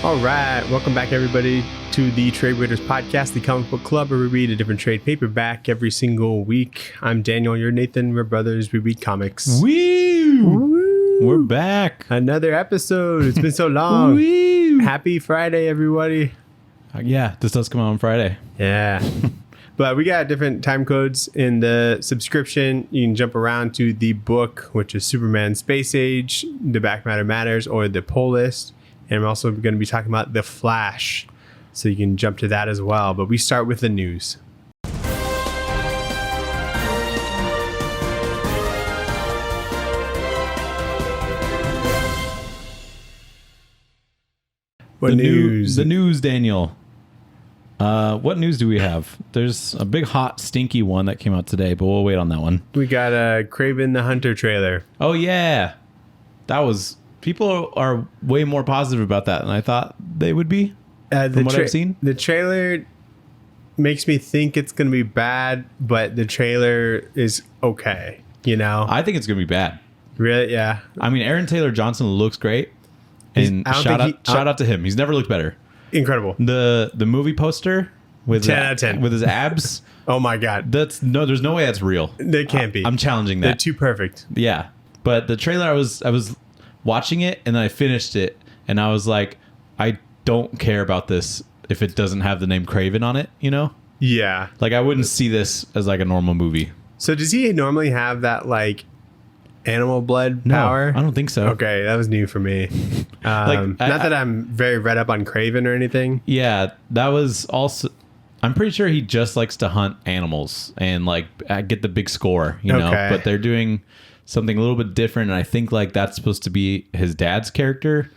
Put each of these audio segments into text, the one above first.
All right, welcome back everybody to the Tradewaiters podcast, the comic book club where we read a different trade paperback every single week. I'm Daniel, you're Nathan, we're brothers, we read comics. Woo! We're back. Another episode, it's been so long. Woo! Happy Friday, everybody. Yeah, this does come out on Friday. Yeah. But we got different time codes in the subscription. You can jump around to the book, which is Superman Space Age, The Back Matter Matters, or the Pull List. And we're also going to be talking about The Flash. So you can jump to that as well. But we start with the news. What news? The news, Daniel. What news do we have? There's a big, hot, stinky one that came out today, but we'll wait on that one. We got a Kraven the Hunter trailer. Oh, yeah. That was... People are way more positive about that than I thought they would be, from what I've seen. The trailer makes me think it's going to be bad, but the trailer is okay, you know? I think it's going to be bad. Really? Yeah. I mean, Aaron Taylor Johnson looks great. And shout out to him. He's never looked better. Incredible. The movie poster with 10 out of 10 with his abs. Oh my god. There's no way that's real. They can't be. I'm challenging that. They're too perfect. Yeah. But the trailer I was watching it and then I finished it and I was like, I don't care about this if it doesn't have the name Kraven on it, you know? Yeah. Like I wouldn't see this as like a normal movie. So does he normally have that like animal blood power? No, I don't think so. Okay, that was new for me. Not that I'm very read up on Kraven or anything. Yeah, that was also... I'm pretty sure he just likes to hunt animals and like get the big score, you know? But they're doing something a little bit different, and I think like that's supposed to be his dad's character,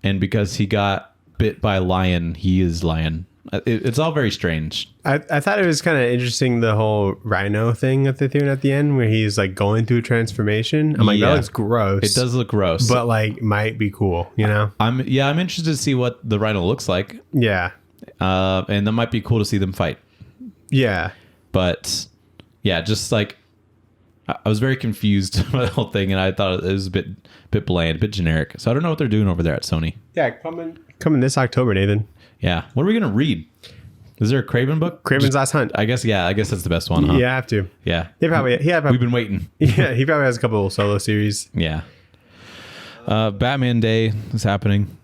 and because he got bit by a lion, he is lion. It's all very strange. I thought it was kind of interesting, the whole rhino thing that they're doing at the end where he's like going through a transformation. I'm like, that looks gross. It does look gross, but like might be cool, you know? I'm interested to see what the rhino looks like. Yeah. And that might be cool to see them fight. Yeah. But yeah, just like I was very confused by the whole thing, and I thought it was a bit bland, a bit generic. So I don't know what they're doing over there at Sony. Yeah, coming this October, Nathan. Yeah. What are we going to read? Is there a Kraven book? Kraven's Last Hunt. I guess that's the best one, huh? Yeah, I have to. Yeah. We've been waiting. Yeah, he probably has a couple of solo series. Yeah. Batman Day is happening.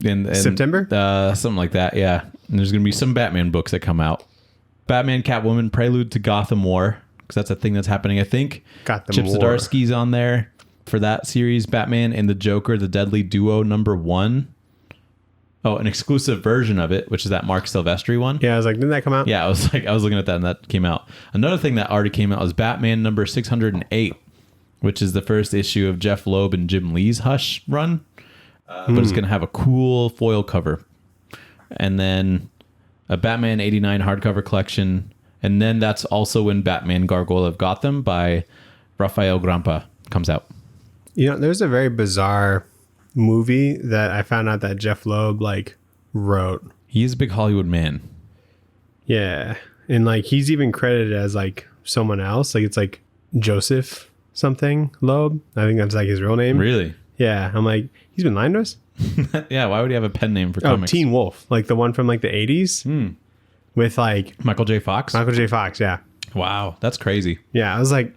In September? Something like that, yeah. And there's going to be some Batman books that come out. Batman, Catwoman, Prelude to Gotham War, because that's a thing that's happening, I think. Chip Zdarsky's on there for that series. Batman and the Joker, The Deadly Duo #1. Oh, an exclusive version of it, which is that Mark Silvestri one. Yeah, I was like, didn't that come out? Yeah, I was looking at that and that came out. Another thing that already came out was Batman number 608, which is the first issue of Jeff Loeb and Jim Lee's Hush run. But it's going to have a cool foil cover. And then a Batman 89 hardcover collection. And then that's also when Batman Gargoyle of Gotham by Rafael Grampa comes out. You know, there's a very bizarre movie that I found out that Jeff Loeb like wrote. He's a big Hollywood man. Yeah. And like he's even credited as like someone else. Like it's like Joseph something Loeb. I think that's like his real name. Really? Yeah. I'm like, he's been lying to us? Yeah, why would he have a pen name for comics? Teen Wolf, like the one from like the 80s with like Michael J. Fox? Michael J. Fox, yeah. Wow, that's crazy. Yeah, I was like,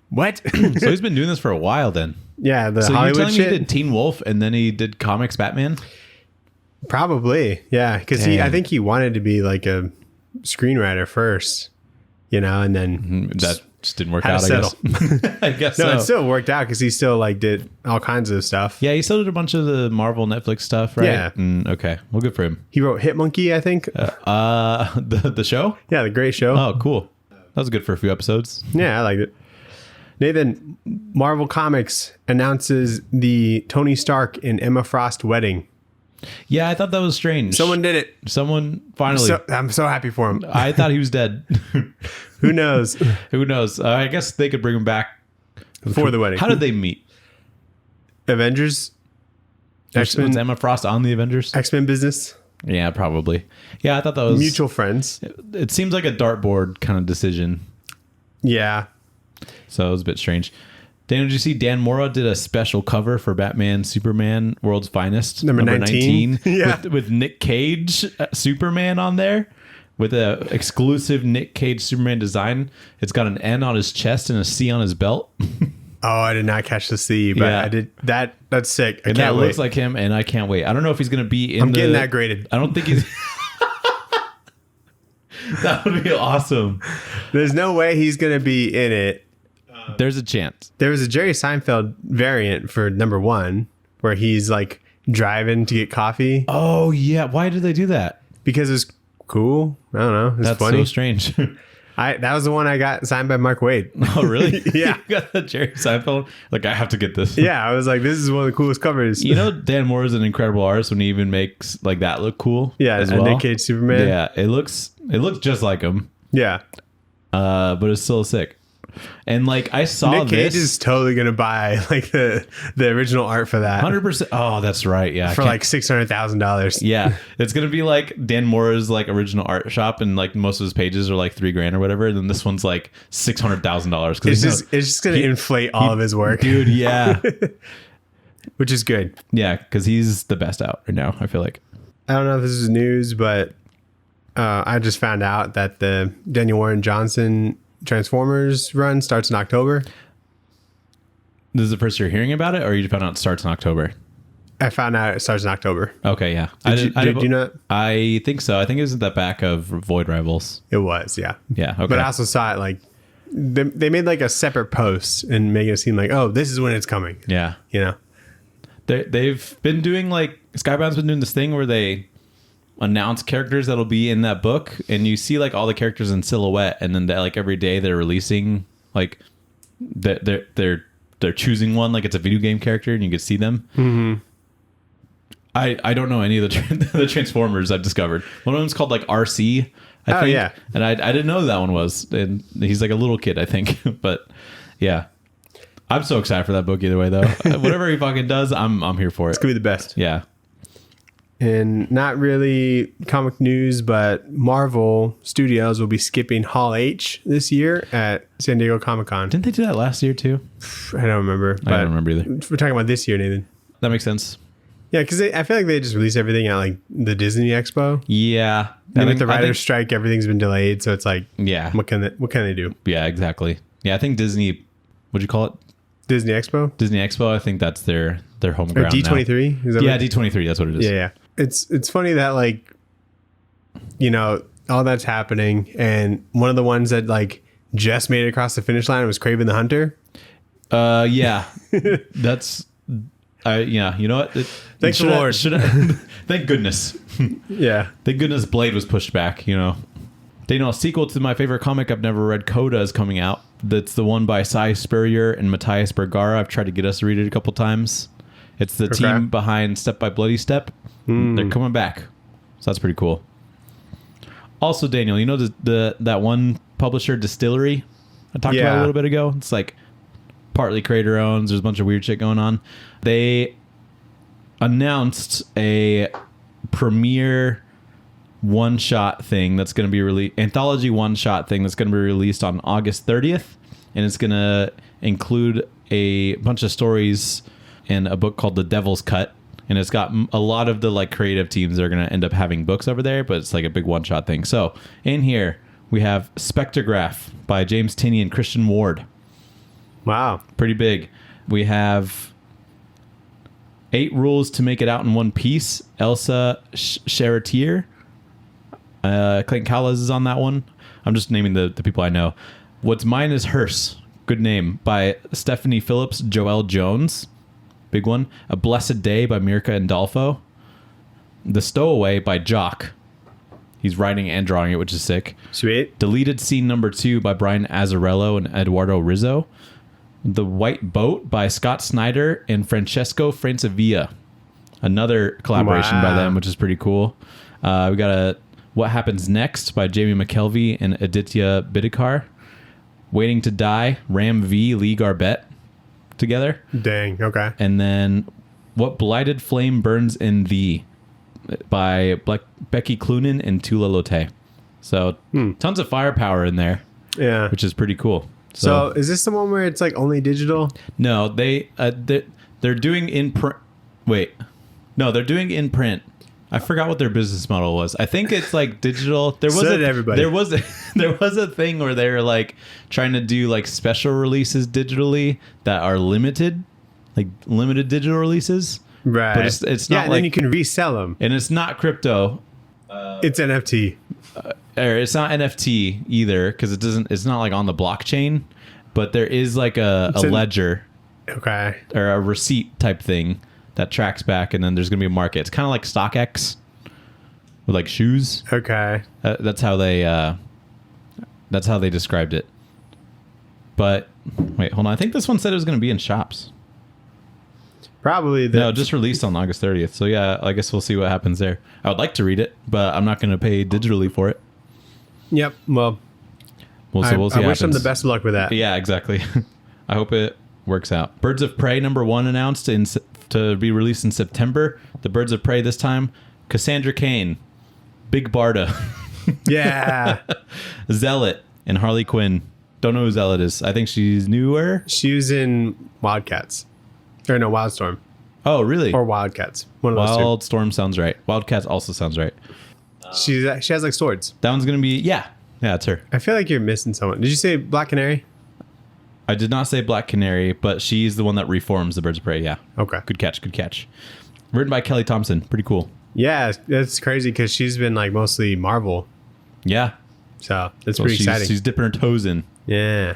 what? So he's been doing this for a while then. Yeah, the so Hollywood you're telling shit. me he did Teen Wolf and then he did comics Batman? Probably, yeah, because I think he wanted to be like a screenwriter first, you know, and then that just didn't work out. I guess. I guess no, so. it still worked out because he still like did all kinds of stuff. Yeah, he still did a bunch of the Marvel Netflix stuff, right? Yeah. Okay, well, good for him. He wrote Hit Monkey, I think. The show? Yeah, the great show. Oh, cool. That was good for a few episodes. Yeah, I liked it. Nathan, Marvel Comics announces the Tony Stark and Emma Frost wedding. Yeah, I thought that was strange. Someone did it. Someone finally. I'm so happy for him. I thought he was dead. Who knows? Who knows? I guess they could bring him back for the wedding. How did they meet? Avengers. X-Men. Was Emma Frost on the Avengers? X-Men business. Yeah, probably. Yeah, I thought that was mutual friends. It seems like a dartboard kind of decision. Yeah. So it was a bit strange. Daniel, did you see Dan Mora did a special cover for Batman Superman World's Finest Number 19? Yeah. with Nick Cage Superman on there with a exclusive Nick Cage Superman design. It's got an N on his chest and a C on his belt. Oh, I did not catch the C, but I did that. That's sick. And that looks like him, and I can't wait. I don't know if he's going to be in I'm getting that graded. I don't think he's... That would be awesome. There's no way he's going to be in it. There's a chance. There was a Jerry Seinfeld variant for number 1 where he's like driving to get coffee. Oh, yeah. Why did they do that? Because it's cool. I don't know. It's That's funny. so strange. That was the one I got signed by Mark Waid. Oh, really? Yeah. You got the Jerry Seinfeld? Like, I have to get this. Yeah. I was like, this is one of the coolest covers. You know, Dan Moore is an incredible artist when he even makes like that look cool. Yeah. As and well. Nick Cage Superman. Yeah. It looks just like him. Yeah. But it's still sick. And like I saw Nick Cage this is totally gonna buy like the original art for that 100%. Oh, that's right. Yeah. for like $600,000. Yeah, it's gonna be like Dan Moore's like original art shop, and like most of his pages are like $3,000 or whatever. And then this one's like $600,000 It's just gonna inflate all of his work, dude. Yeah, which is good. yeah, because he's the best out right now. I feel like. I don't know if this is news, but I just found out that the Daniel Warren Johnson Transformers run starts in October. This is the first you're hearing about it, or you found out it starts in October? I found out it starts in October. Okay, yeah. Did you know? I think so. I think it was at the back of Void Rivals. It was, yeah. Yeah, okay. But I also saw it like they made like a separate post and make it seem like, oh, this is when it's coming. Yeah. You know? They've been doing like Skybound's been doing this thing where they announce characters that'll be in that book, and you see like all the characters in silhouette, and then like every day they're releasing like they're choosing one like it's a video game character, and you can see them. Mm-hmm. I don't know any of the Transformers I've discovered. One of them's called like RC. I think. Yeah. And I didn't know who that one was, and he's like a little kid, I think. But yeah, I'm so excited for that book either way, though. Whatever he fucking does, I'm here for it. It's gonna be the best. Yeah. And not really comic news, but Marvel Studios will be skipping Hall H this year at San Diego Comic-Con. Didn't they do that last year too? I don't remember. I don't remember either. We're talking about this year, Nathan. That makes sense. Yeah, because I feel like they just release everything at like the Disney Expo. Yeah. And with the writer's strike, everything's been delayed. So it's like, yeah. What can they do? Yeah, exactly. Yeah, I think Disney, what'd you call it? Disney Expo? Disney Expo. I think that's their home Or ground D23? now. Yeah, D23. That's what it is. Yeah. It's funny that like, you know, all that's happening. And one of the ones that like just made it across the finish line was Kraven the Hunter. Yeah. That's... yeah, you know what? Thanks the Lord. Thank goodness. Yeah. Thank goodness Blade was pushed back, you know. Daniel, a sequel to my favorite comic I've never read, Coda, is coming out. That's the one by Cy Spurrier and Matthias Bergara. I've tried to get us to read it a couple times. It's the team behind Step by Bloody Step. They're coming back. So that's pretty cool. Also, Daniel, you know that one publisher, Distillery, I talked about a little bit ago? It's like partly creator owns. There's a bunch of weird shit going on. They announced a premiere one-shot thing that's going to be released, anthology one-shot thing that's going to be released on August 30th, and it's going to include a bunch of stories in a book called The Devil's Cut, and it's got a lot of the like creative teams that are going to end up having books over there, but it's like a big one-shot thing. So in here we have Spectrograph by James Tinney and Christian Ward. Wow. Pretty big. We have 8 Rules to Make It Out in One Piece. Elsa Charretier. Clayton Cowles is on that one. I'm just naming the people I know. What's Mine is Hers. Good name. By Stephanie Phillips, Joelle Jones. Big one. A Blessed Day by Mirka Andolfo. The Stowaway by Jock. He's writing and drawing it, which is sick. Sweet. Deleted Scene Number 2 by Brian Azzarello and Eduardo Rizzo. The White Boat by Scott Snyder and Francesco Francavilla. Another collaboration by them, which is pretty cool. We got a What Happens Next by Jamie McKelvey and Aditya Bidikar. Waiting to Die, Ram V, Lee Garbett together. Dang, okay. And then What Blighted Flame Burns in Thee by Becky Cloonan and Tula Lotte. So tons of firepower in there. Yeah. Which is pretty cool. So is this the one where it's like only digital? No, they're doing in print. Wait, no, they're doing in print. I forgot what their business model was. I think it's like digital. There was a thing where they were like trying to do like special releases digitally that are limited, like limited digital releases. Right. But it's not and like then you can resell them. and it's not crypto. It's NFT. Or it's not NFT either because it's not like on the blockchain, but there is like a ledger Okay. or a receipt type thing that tracks back, and then there's gonna be a market. It's kind of like StockX with like shoes. Okay. That's how they described it. But wait, hold on. I think this one said it was gonna be in shops. Probably. No, just released on August 30th. So yeah, I guess we'll see what happens there. I would like to read it, but I'm not gonna pay digitally for it. Yep. Well, We'll see. I What wish them happens. the best of luck with that. Yeah, exactly. I hope it works out. Birds of Prey #1 announced to be released in September. The Birds of Prey this time: Cassandra Cain, Big Barda, Yeah. Zealot, and Harley Quinn. Don't know who Zealot is. I think she's newer. She was in Wildcats. Or no, Wildstorm. Oh, really? Or Wildcats. One of those Wildstorm sounds right. Wildcats also sounds right. two. She has like swords. That one's gonna be yeah, it's her. I feel like you're missing someone. Did you say Black Canary? I did not say Black Canary, but she's the one that reforms the Birds of Prey. Yeah. Okay. Good catch. Written by Kelly Thompson. Pretty cool. Yeah, that's crazy because she's been like mostly Marvel. Yeah. So that's So pretty exciting. She's dipping her toes in. Yeah.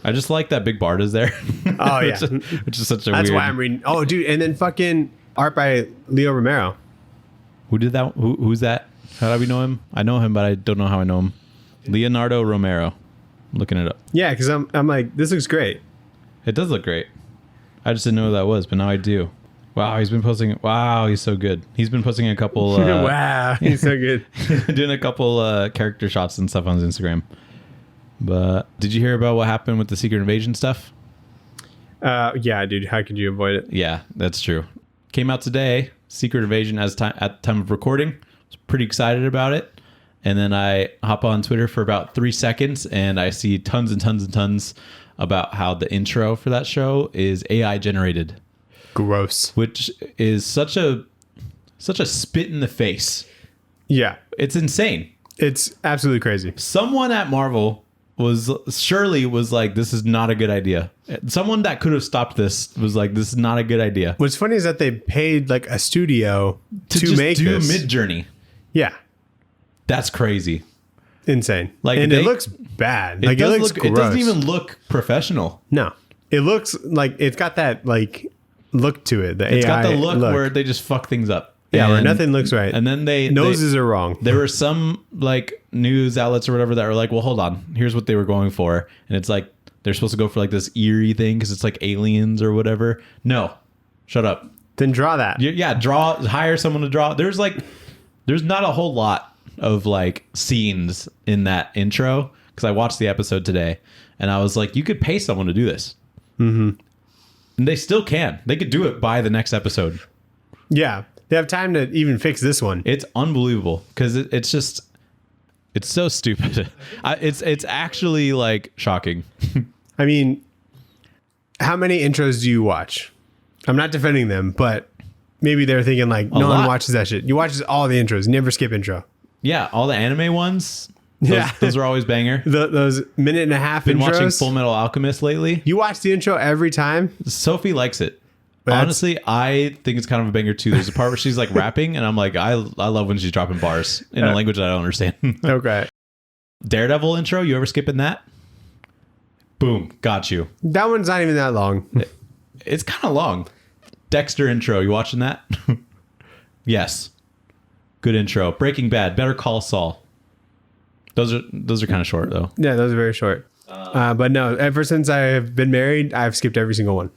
I just like that Big Barda's there. Oh, yeah. which is such a That's weird. why I'm reading. Oh, dude. And then fucking art by Leo Romero. Who did that? Who's that? How do we know him? I know him, but I don't know how I know him. Leonardo Romero. I'm looking it up. Yeah, because I'm like, this looks great. It does look great. I just didn't know who that was, but now I do. Wow, he's been posting. Wow, he's so good. He's been posting a couple. Wow, he's so good. doing a couple character shots and stuff on his Instagram. But did you hear about what happened with the Secret Invasion stuff? Yeah, dude. How could you avoid it? Yeah, that's true. Came out today. Secret Invasion at the time of recording. Was pretty excited about it. And then I hop on Twitter for about 3 seconds and I see tons and tons and tons about how the intro for that show is AI generated. Gross. Which is such a spit in the face. Yeah. It's insane. It's absolutely crazy. Someone at Marvel was like, this is not a good idea. Someone that could have stopped this was like, this is not a good idea. What's funny is that they paid like a studio to just make do this. Mid-Journey. Yeah. That's crazy. Insane. Like, and it looks bad. Like it looks gross. It doesn't even look professional. No. It looks like it's got that like look to it. It's got the look where they just fuck things up. Yeah, where nothing looks right. And then noses are wrong. There were some like news outlets or whatever that were like, well, hold on. Here's what they were going for. And it's like, they're supposed to go for like this eerie thing because it's like aliens or whatever. No, shut up. Then draw that. Hire someone to draw. There's not a whole lot of like scenes in that intro because I watched the episode today and I was like, you could pay someone to do this. Mm-hmm. And they still can. They could do it by the next episode. Yeah. They have time to even fix this one. It's unbelievable because it's so stupid. It's actually like shocking. I mean, how many intros do you watch? I'm not defending them, but maybe they're thinking like, no one watches that shit. You watch all the intros. Never skip intro. Yeah, all the anime ones. Yeah. Those are always banger. Those minute and a half Been intros. watching Full Metal Alchemist lately. You watch the intro every time? Sophie likes it. Honestly, I think it's kind of a banger too. There's a part where she's like rapping, and I'm like, I love when she's dropping bars in a language that I don't understand. Okay. Daredevil intro, you ever skipping that? Boom, got you. That one's not even that long. It's kind of long. Dexter intro, you watching that? Yes. Good intro. Breaking Bad, Better Call Saul. Those are kind of short though. Yeah, those are very short. But no, ever since I've been married, I've skipped every single one.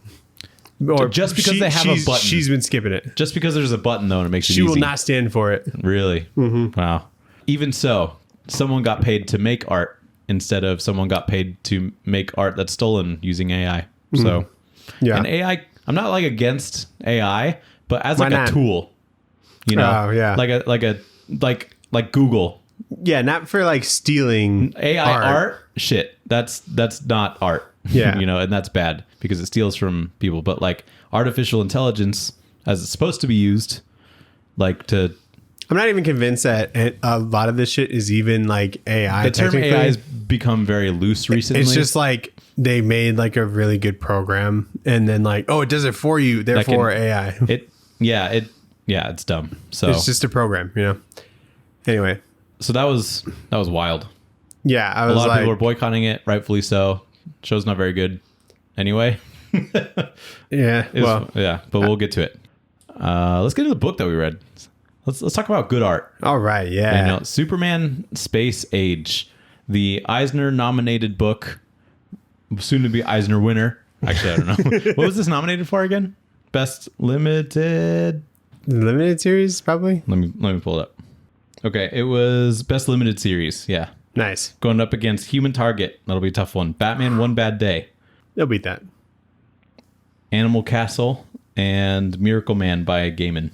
Or just because they have a button. She's been skipping it. Just because there's a button though, and it makes it easy. She will not stand for it. Really? Mm-hmm. Wow. Even so, someone got paid to make art instead of someone got paid to make art that's stolen using AI. So, yeah. And AI, I'm not like against AI, but as like a tool, you know, Oh, yeah. like Google Yeah, not for like stealing AI art shit. That's not art. Yeah. And that's bad because it steals from people. But like artificial intelligence, as it's supposed to be used, like to. I'm not even convinced that a lot of this shit is even like AI. The term AI has become very loose recently. It's just like they made like a really good program and then like, oh, it does it for you. Therefore AI. It's dumb. So it's just a program, Anyway. So that was wild. Yeah. A lot of people were boycotting it, rightfully so. Show's not very good anyway. Yeah. But we'll get to it. Let's get to the book that we read. Let's talk about good art. All right, yeah. Superman Space Age, the Eisner nominated book, soon to be Eisner winner. Actually, I don't know. What was this nominated for again? Best limited series, probably. Let me pull it up. Okay, it was best limited series. Yeah, nice. Going up against Human Target. That'll be a tough one. Batman: One Bad Day. They'll beat that. Animal Castle and Miracle Man by Gaiman.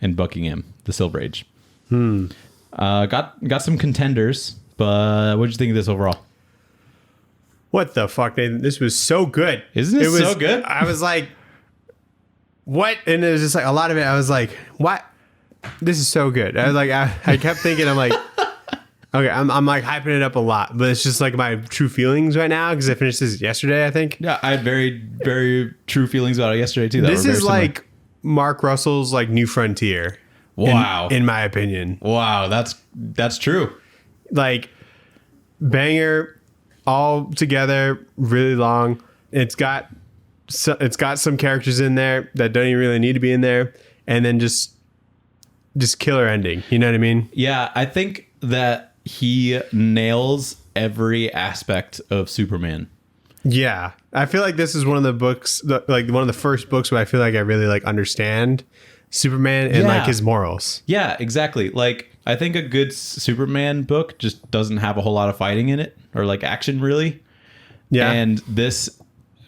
And Buckingham, the Silver Age. Got some contenders, but what did you think of this overall? What the fuck, Nathan? This was so good. Isn't it so good? I was like, what? And it was just like a lot of it. I was like, what? This is so good. I was like, I kept thinking, I'm like, okay, I'm like hyping it up a lot, but it's just like my true feelings right now because I finished this yesterday, I think. Yeah, I had very, very true feelings about it yesterday too. This is like Mark Russell's like New Frontier. Wow. In my opinion. Wow, that's true. Like banger all together, really long. It's got some characters in there that don't even really need to be in there, and then just killer ending. You know what I mean? Yeah, I think that he nails every aspect of Superman. Yeah, I feel like this is one of the books, like one of the first books where I feel like I really like understand Superman and like his morals. Yeah, exactly. Like I think a good Superman book just doesn't have a whole lot of fighting in it or like action really. Yeah, and this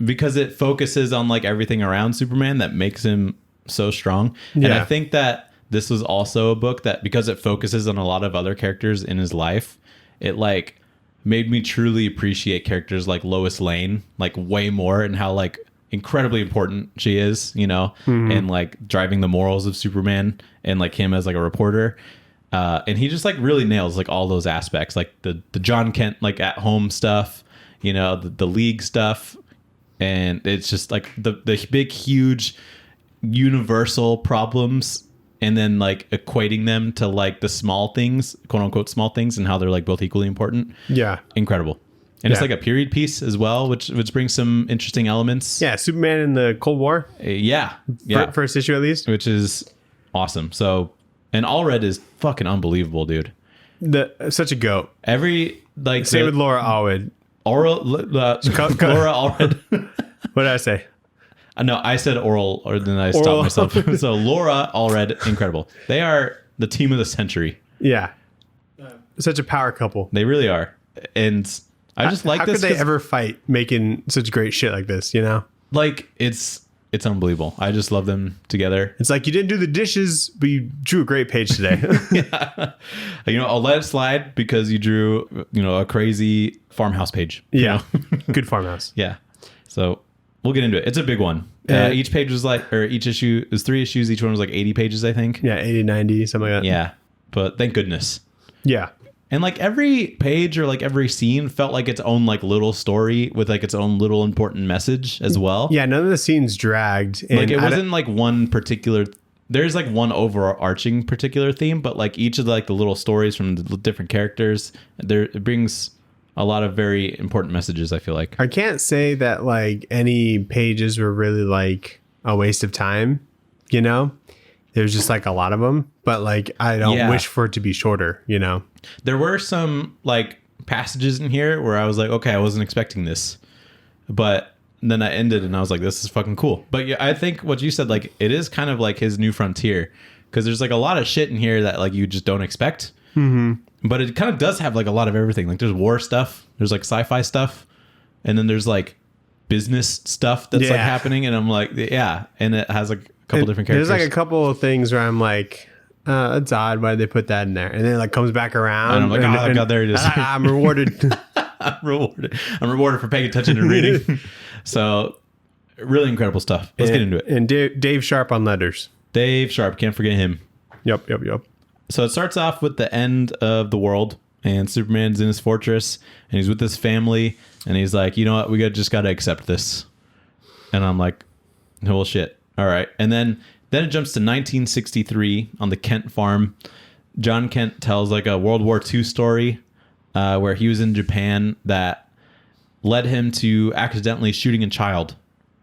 because it focuses on like everything around Superman that makes him so strong. And I think that this was also a book that because it focuses on a lot of other characters in his life, it like made me truly appreciate characters like Lois Lane like way more and how like incredibly important she is, and like driving the morals of Superman and like him as like a reporter. And he just like really nails like all those aspects, like the John Kent like at home stuff, the League stuff. And it's just like the big, huge universal problems and then like equating them to like the small things, quote unquote small things, and how they're like both equally important. Yeah. Incredible. And it's like a period piece as well, which brings some interesting elements. Yeah. Superman in the Cold War. Yeah. First issue at least. Which is awesome. So, and Allred is fucking unbelievable, dude. Such a goat. Same with Laura Allred. Laura Allred. What did I say? No, I said oral, or then I stopped myself. So Laura Allred, incredible. They are the team of the century. Yeah. Such a power couple. They really are. And I just like this. How could they ever fight making such great shit like this, Like, it's unbelievable. I just love them together. It's like you didn't do the dishes, but you drew a great page today. Yeah. I'll let it slide because you drew, a crazy farmhouse page. Yeah. Good farmhouse. Yeah. So we'll get into it. It's a big one. Each page was each issue is 3 issues. Each one was like 80 pages, I think. Yeah, 80, 90, something like that. Yeah. But thank goodness. Yeah. And like every page or like every scene felt like its own like little story with like its own little important message as well. Yeah, none of the scenes dragged. Like it wasn't like one particular. There's like one overarching particular theme, but like each of the little stories from the different characters, it brings a lot of very important messages, I feel like. I can't say that like any pages were really like a waste of time, There's just like a lot of them, but like I don't wish for it to be shorter, There were some like passages in here where I was like, okay, I wasn't expecting this. But then I ended and I was like, this is fucking cool. But yeah, I think what you said, like it is kind of like his new frontier because there's like a lot of shit in here that like you just don't expect. Mm-hmm. But it kind of does have like a lot of everything. Like there's war stuff, there's like sci-fi stuff, and then there's like business stuff that's like happening. And I'm like, yeah. And it has like couple different characters. There's like a couple of things where I'm like, That's odd. Why did they put that in there? And then it like comes back around. And I'm like, oh God, there it is. I'm rewarded. I'm rewarded for paying attention and reading. So really incredible stuff. Let's get into it. And Dave Sharp on letters. Dave Sharp, can't forget him. Yep. So it starts off with the end of the world, and Superman's in his fortress, and he's with his family, and he's like, you know what, we just got to accept this. And I'm like, well, shit. All right. And then it jumps to 1963 on the Kent farm. John Kent tells like a World War II story where he was in Japan that led him to accidentally shooting a child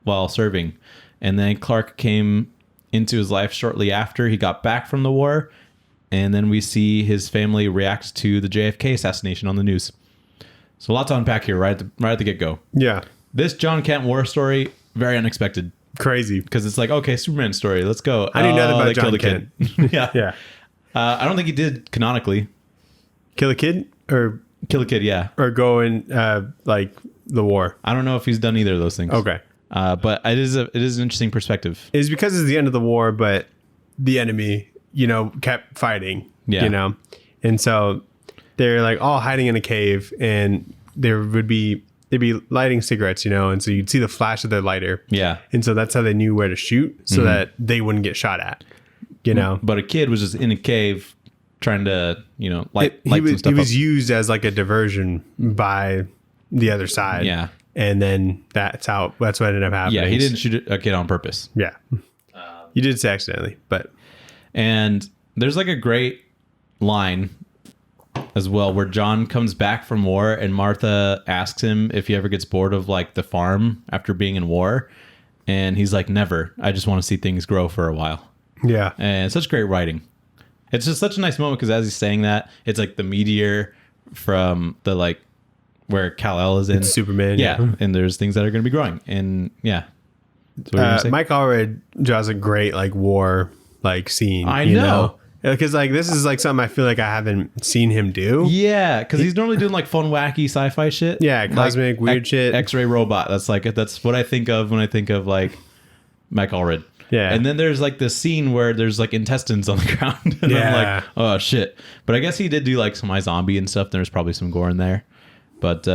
while serving. And then Clark came into his life shortly after he got back from the war. And then we see his family react to the JFK assassination on the news. So a lot to unpack here right at the get-go. Yeah. This John Kent war story, very unexpected. Crazy. Because it's like, okay, Superman story, let's go. I knew nothing about John Kent. Yeah. Yeah. I don't think he did canonically. Kill a kid or Kill a kid, yeah. or go in like the war. I don't know if he's done either of those things. Okay. But it is an interesting perspective. It's because it's the end of the war, but the enemy, kept fighting. Yeah. And so they're like all hiding in a cave, and they'd be lighting cigarettes, and so you'd see the flash of their lighter. Yeah. And so that's how they knew where to shoot, so that they wouldn't get shot at. But a kid was just in a cave trying to, light he some was stuff up. used as like a diversion by the other side. Yeah. And then that's what ended up happening. Yeah, he didn't shoot a kid on purpose. Yeah. You did say accidentally, but. And there's like a great line as well where John comes back from war and Martha asks him if he ever gets bored of like the farm after being in war. And he's like, never. I just want to see things grow for a while. Yeah. And it's such great writing. It's just such a nice moment because as he's saying that, it's like the meteor from the like where Kal-El is in. It's Superman. Yeah. And there's things that are going to be growing. And yeah. Mike Allred draws a great like war like scene. I know. Because like this is like something I feel like I haven't seen him do. Yeah, because he's normally doing like fun, wacky sci-fi shit. Yeah, cosmic, weird shit. X-ray robot. That's what I think of when I think of like Mike Allred. Yeah. And then there's like this scene where there's like intestines on the ground. And I'm like, oh shit. But I guess he did do like some iZombie and stuff. There's probably some gore in there. But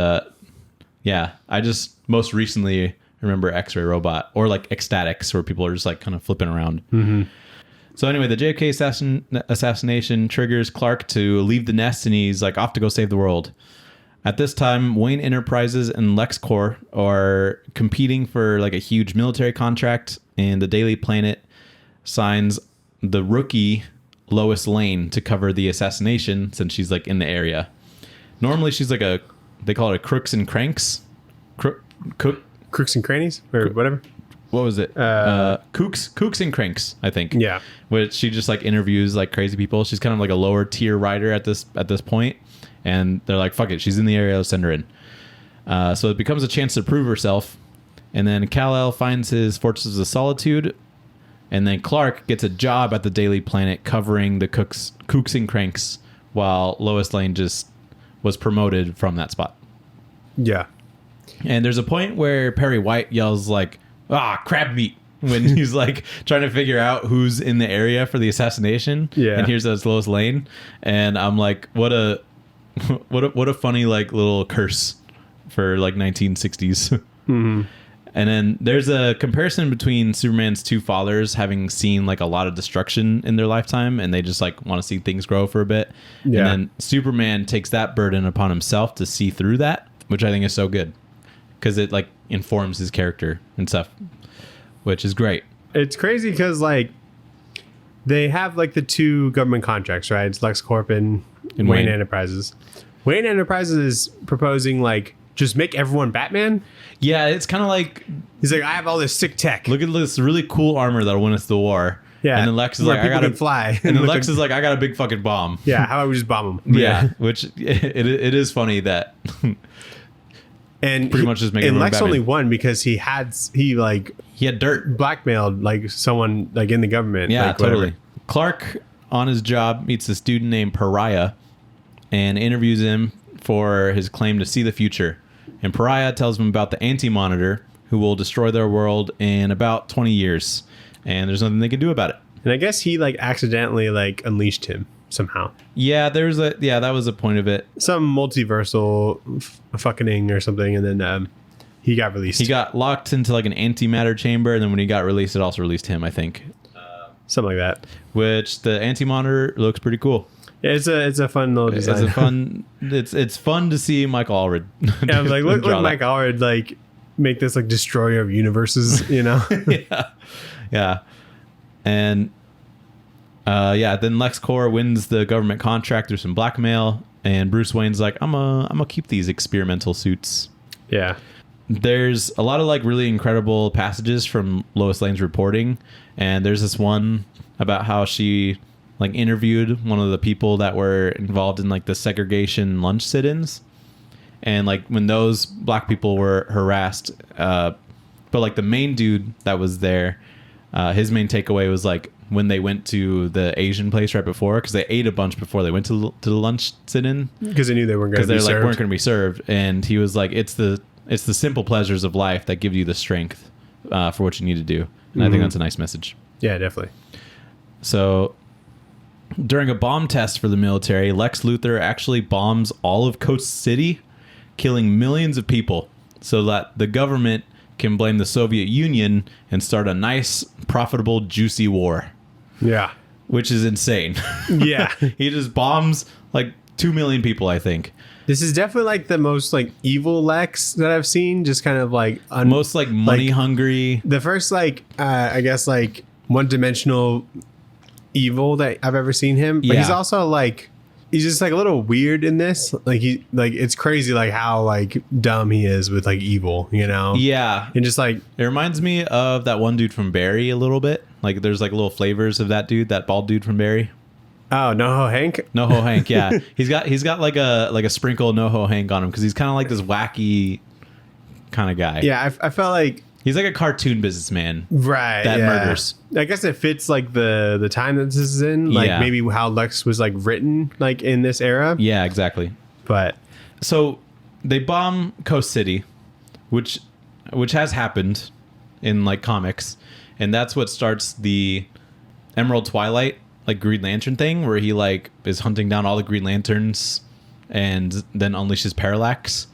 yeah, I just most recently remember X-ray robot or like Ecstatics where people are just like kind of flipping around. Mm-hmm. So anyway, the JFK assassination triggers Clark to leave the nest, and he's like off to go save the world. At this time, Wayne Enterprises and LexCorp are competing for like a huge military contract, and the Daily Planet signs the rookie Lois Lane to cover the assassination since she's like in the area. Normally, she's like they call it a crooks and cranks. Crooks and crannies or whatever. What was it? Kooks and Cranks, I think. Yeah. Which she just like interviews like crazy people. She's kind of like a lower tier writer at this point. And they're like, fuck it, she's in the area, let's send her in. So it becomes a chance to prove herself. And then Kal-El finds his Fortress of Solitude. And then Clark gets a job at the Daily Planet covering the Kooks and Cranks while Lois Lane just was promoted from that spot. Yeah. And there's a point where Perry White yells like, crab meat, when he's like trying to figure out who's in the area for the assassination. Yeah. And here's those Lois Lane. And I'm like, what a funny like little curse for like 1960s. Mm-hmm. And then there's a comparison between Superman's two fathers having seen like a lot of destruction in their lifetime, and they just like want to see things grow for a bit. Yeah. And then Superman takes that burden upon himself to see through that, which I think is so good because it like informs his character and stuff, which is great. It's crazy because like they have like the two government contracts, right? It's LexCorp and Wayne Enterprises. Wayne Enterprises is proposing like just make everyone Batman. Yeah, it's kind of like he's like, I have all this sick tech. Look at this really cool armor that'll win us the war. Yeah, and then Lex is like, I gotta fly. And then Lex is like, I got a big fucking bomb. Yeah, how about we just bomb them? Yeah, which it is funny that. And pretty much just making and Lex Batman. only won because he had dirt, blackmailed like someone like in the government. Yeah, like, totally. whatever. Clark on his job meets a student named Pariah and interviews him for his claim to see the future. And Pariah tells him about the Anti-Monitor, who will destroy their world in about 20 years, and there's nothing they can do about it. And I guess he like accidentally like unleashed him somehow. Yeah, that was a point of it. Some multiversal fucking or something, and then he got released. He got locked into like an antimatter chamber, and then when he got released, it also released him, I think. Something like that. Which the anti-monitor looks pretty cool. It's a fun little design. It's fun to see Mike Allred. Yeah, I'm like, look Mike Allred like make this like destroyer of universes, you know? Yeah. And then LexCorp wins the government contract through some blackmail, and Bruce Wayne's like, I'm gonna keep these experimental suits. Yeah. There's a lot of like really incredible passages from Lois Lane's reporting, and there's this one about how she like interviewed one of the people that were involved in like the segregation lunch sit-ins, and like when those black people were harassed, but like the main dude that was there, his main takeaway was like when they went to the Asian place right before, because they ate a bunch before they went to the lunch sit-in, because they knew they weren't going to be served. Because they weren't going to be served, and he was like, it's the simple pleasures of life that give you the strength for what you need to do, and I think that's a nice message. Yeah, definitely. So during a bomb test for the military, Lex Luthor actually bombs all of Coast City, killing millions of people, so that the government can blame the Soviet Union and start a nice, profitable, juicy war. Yeah. Which is insane. Yeah. He just bombs like 2 million people, I think. This is definitely like the most like evil Lex that I've seen. Just kind of like most like money hungry. The first like I guess like one-dimensional evil that I've ever seen him. But he's also like he's just like a little weird in this. Like it's crazy like how like dumb he is with like evil, you know? Yeah. And just like it reminds me of that one dude from Barry a little bit. Like there's like little flavors of that dude, that bald dude from Barry. Oh, NoHo Hank? NoHo Hank, yeah. He's got like a sprinkle of NoHo Hank on him because he's kind of like this wacky kind of guy. Yeah, I felt like he's like a cartoon businessman, right? That murders. I guess it fits like the time that this is in, like maybe how Lex was like written like in this era. Yeah, exactly. But so they bomb Coast City, which has happened in like comics, and that's what starts the Emerald Twilight like Green Lantern thing, where he like is hunting down all the Green Lanterns and then unleashes Parallax.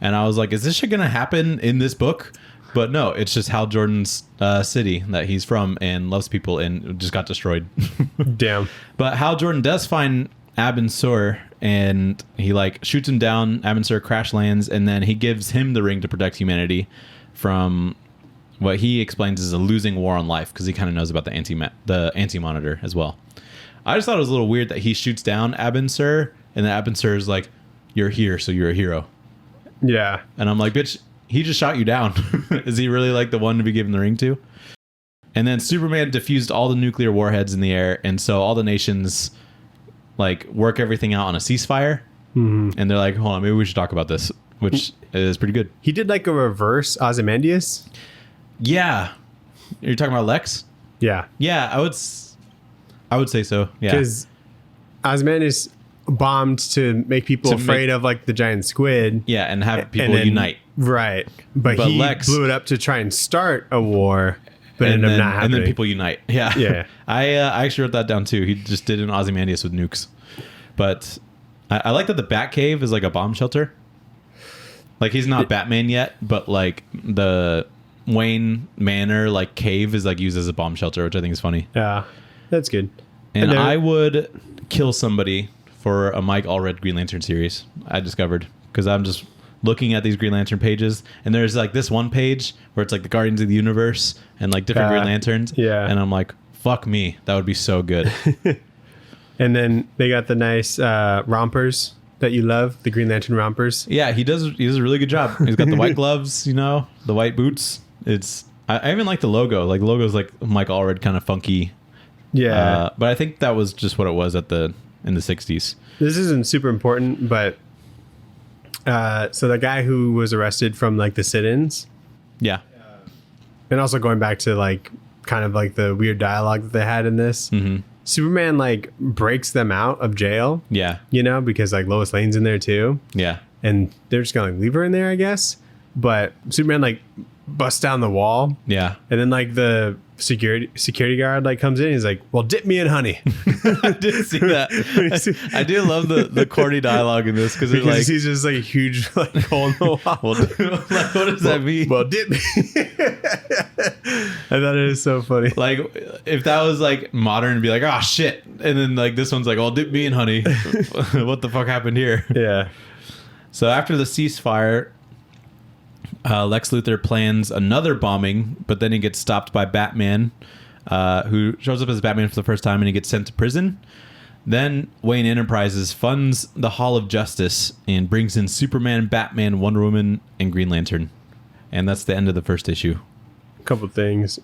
And I was like, is this shit gonna happen in this book? But no, it's just Hal Jordan's city that he's from and loves people, and just got destroyed. Damn. But Hal Jordan does find Abin Sur, and he like shoots him down. Abin Sur crash lands, and then he gives him the ring to protect humanity from what he explains is a losing war on life, because he kind of knows about the anti-monitor as well. I just thought it was a little weird that he shoots down Abin Sur, and then Abin Sur is like, "You're here, so you're a hero." Yeah. And I'm like, bitch, he just shot you down. Is he really like the one to be given the ring to? And then Superman diffused all the nuclear warheads in the air, and so all the nations like work everything out on a ceasefire. Mm-hmm. And they're like, hold on, maybe we should talk about this, which is pretty good. He did like a reverse Ozymandias. Yeah. You're talking about Lex? Yeah. Yeah, I would say so. Yeah. Because Ozymandias bombed to make people afraid of like the giant squid. Yeah, and have people unite. Right. But he Lex blew it up to try and start a war, but ended up not happening. And then people unite. Yeah. Yeah. I actually wrote that down too. He just did an Ozymandias with nukes. But I like that the Batcave is like a bomb shelter. Like he's not Batman yet, but like the Wayne Manor like cave is like used as a bomb shelter, which I think is funny. Yeah, that's good. And I would kill somebody for a Mike Allred Green Lantern series. I discovered, because I'm just looking at these Green Lantern pages, and there's like this one page where it's like the Guardians of the Universe and like different Green Lanterns. Yeah, and I'm like, fuck me, that would be so good. And then they got the nice rompers that you love, the Green Lantern rompers. Yeah, he does a really good job. He's got the white gloves, you know, the white boots. I even like the logo. Like the logo's like Mike Allred kind of funky. Yeah. But I think that was just what it was in the 60s. This isn't super important, but so the guy who was arrested from like the sit-ins. Yeah. And also going back to like kind of like the weird dialogue that they had in this. Mm-hmm. Superman like breaks them out of jail. Yeah. You know, because like Lois Lane's in there too. Yeah. And they're just gonna like leave her in there, I guess. But Superman like busts down the wall. Yeah. And then like the security guard like comes in. He's like, "Well, dip me in honey." I did see that. I do love the corny dialogue in this because like he's just like a huge like hole in the wall. Well, like, what does that mean? Well, dip me. I thought it was so funny. Like if that was like modern, it'd be like, oh shit, and then like this one's like, "Oh, dip me in honey." What the fuck happened here? Yeah. So after the ceasefire, Lex Luthor plans another bombing, but then he gets stopped by Batman, who shows up as Batman for the first time, and he gets sent to prison. Then Wayne Enterprises funds the Hall of Justice and brings in Superman, Batman, Wonder Woman, and Green Lantern. And that's the end of the first issue. A couple things.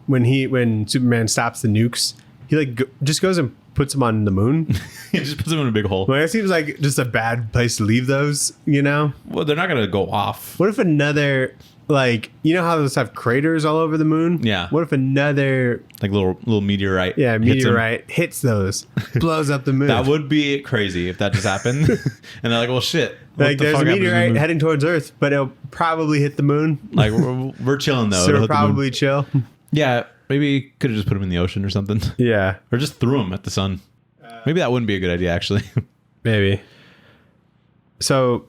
When Superman stops the nukes, he like just goes and puts them on the moon. He just puts them in a big hole. Well, it seems like just a bad place to leave those, you know? Well, they're not going to go off. What if another, like, you know how those have craters all over the moon? Yeah. What if another... Like little meteorite. Yeah, meteorite hits those, blows up the moon. That would be crazy if that just happened. And they're like, well, shit. Like, there's a meteorite heading towards Earth, but it'll probably hit the moon. Like, we're chilling, though. So we're probably chill. Yeah, maybe could have just put them in the ocean or something. Yeah. Or just threw them at the sun. Maybe that wouldn't be a good idea, actually. Maybe. So,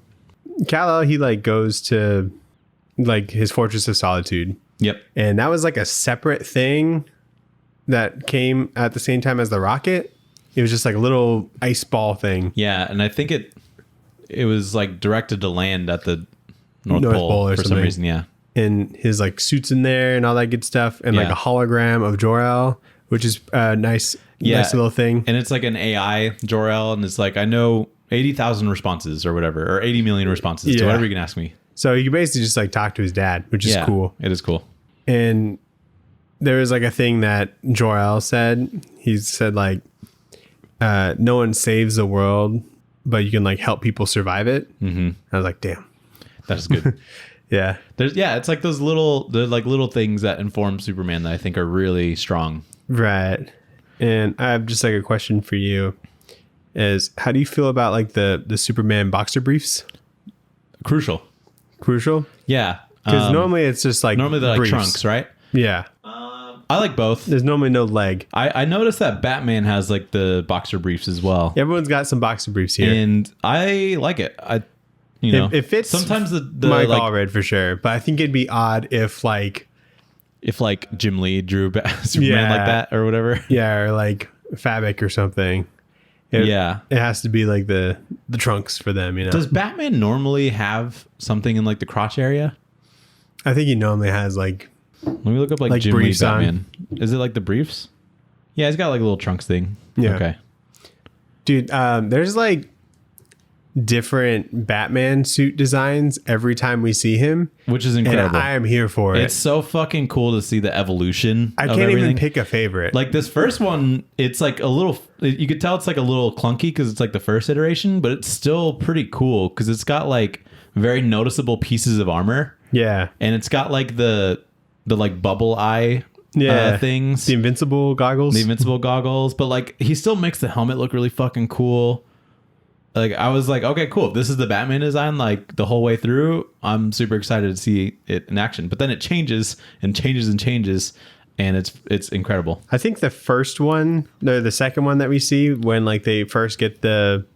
Kal-El, he, like, goes to, like, his Fortress of Solitude. Yep. And that was, like, a separate thing that came at the same time as the rocket. It was just, like, a little ice ball thing. Yeah, and I think it was, like, directed to land at the North Pole for some reason, yeah. And his, like, suits in there and all that good stuff. And, like, a hologram of Jor-El, which is a nice little thing. And it's like an AI Jor-El, and it's like, I know 80,000 responses or whatever, or 80 million responses to whatever you can ask me. So you can basically just like talk to his dad, which is cool. It is cool. And there was like a thing that Jor-El said. He said like, no one saves the world, but you can like help people survive it. Mm-hmm. I was like, damn. That's good. Yeah. It's like those little things that inform Superman that I think are really strong. Right. And I have just like a question for you is how do you feel about like the Superman boxer briefs? Crucial. Yeah. Because normally it's just like they're like briefs. trunks, right? Yeah. I like both. There's normally no leg. I noticed that Batman has like the boxer briefs as well. Everyone's got some boxer briefs here. And I like it. It fits sometimes the Mike like, Allred for sure. But I think it'd be odd if Jim Lee drew Superman like that or whatever. Yeah, or like Fabric or something. It has to be like the trunks for them, you know. Does Batman normally have something in like the crotch area? I think he normally has like... Let me look up like Jim Lee Batman. Is it like the briefs? Yeah, he's got like a little trunks thing. Yeah. Okay. Dude, there's like different Batman suit designs every time we see him, which is incredible. And I am here for it. It's so fucking cool to see the evolution. I can't even pick a favorite. Like this first one, it's like a little, you could tell it's like a little clunky because it's like the first iteration, but it's still pretty cool because it's got like very noticeable pieces of armor. Yeah. And it's got like the like bubble eye things. The invincible goggles. But like he still makes the helmet look really fucking cool. Like I was like, okay, cool. If this is the Batman design, like the whole way through, I'm super excited to see it in action. But then it changes and changes and changes, and it's incredible. I think the first one, the second one that we see when like they first get the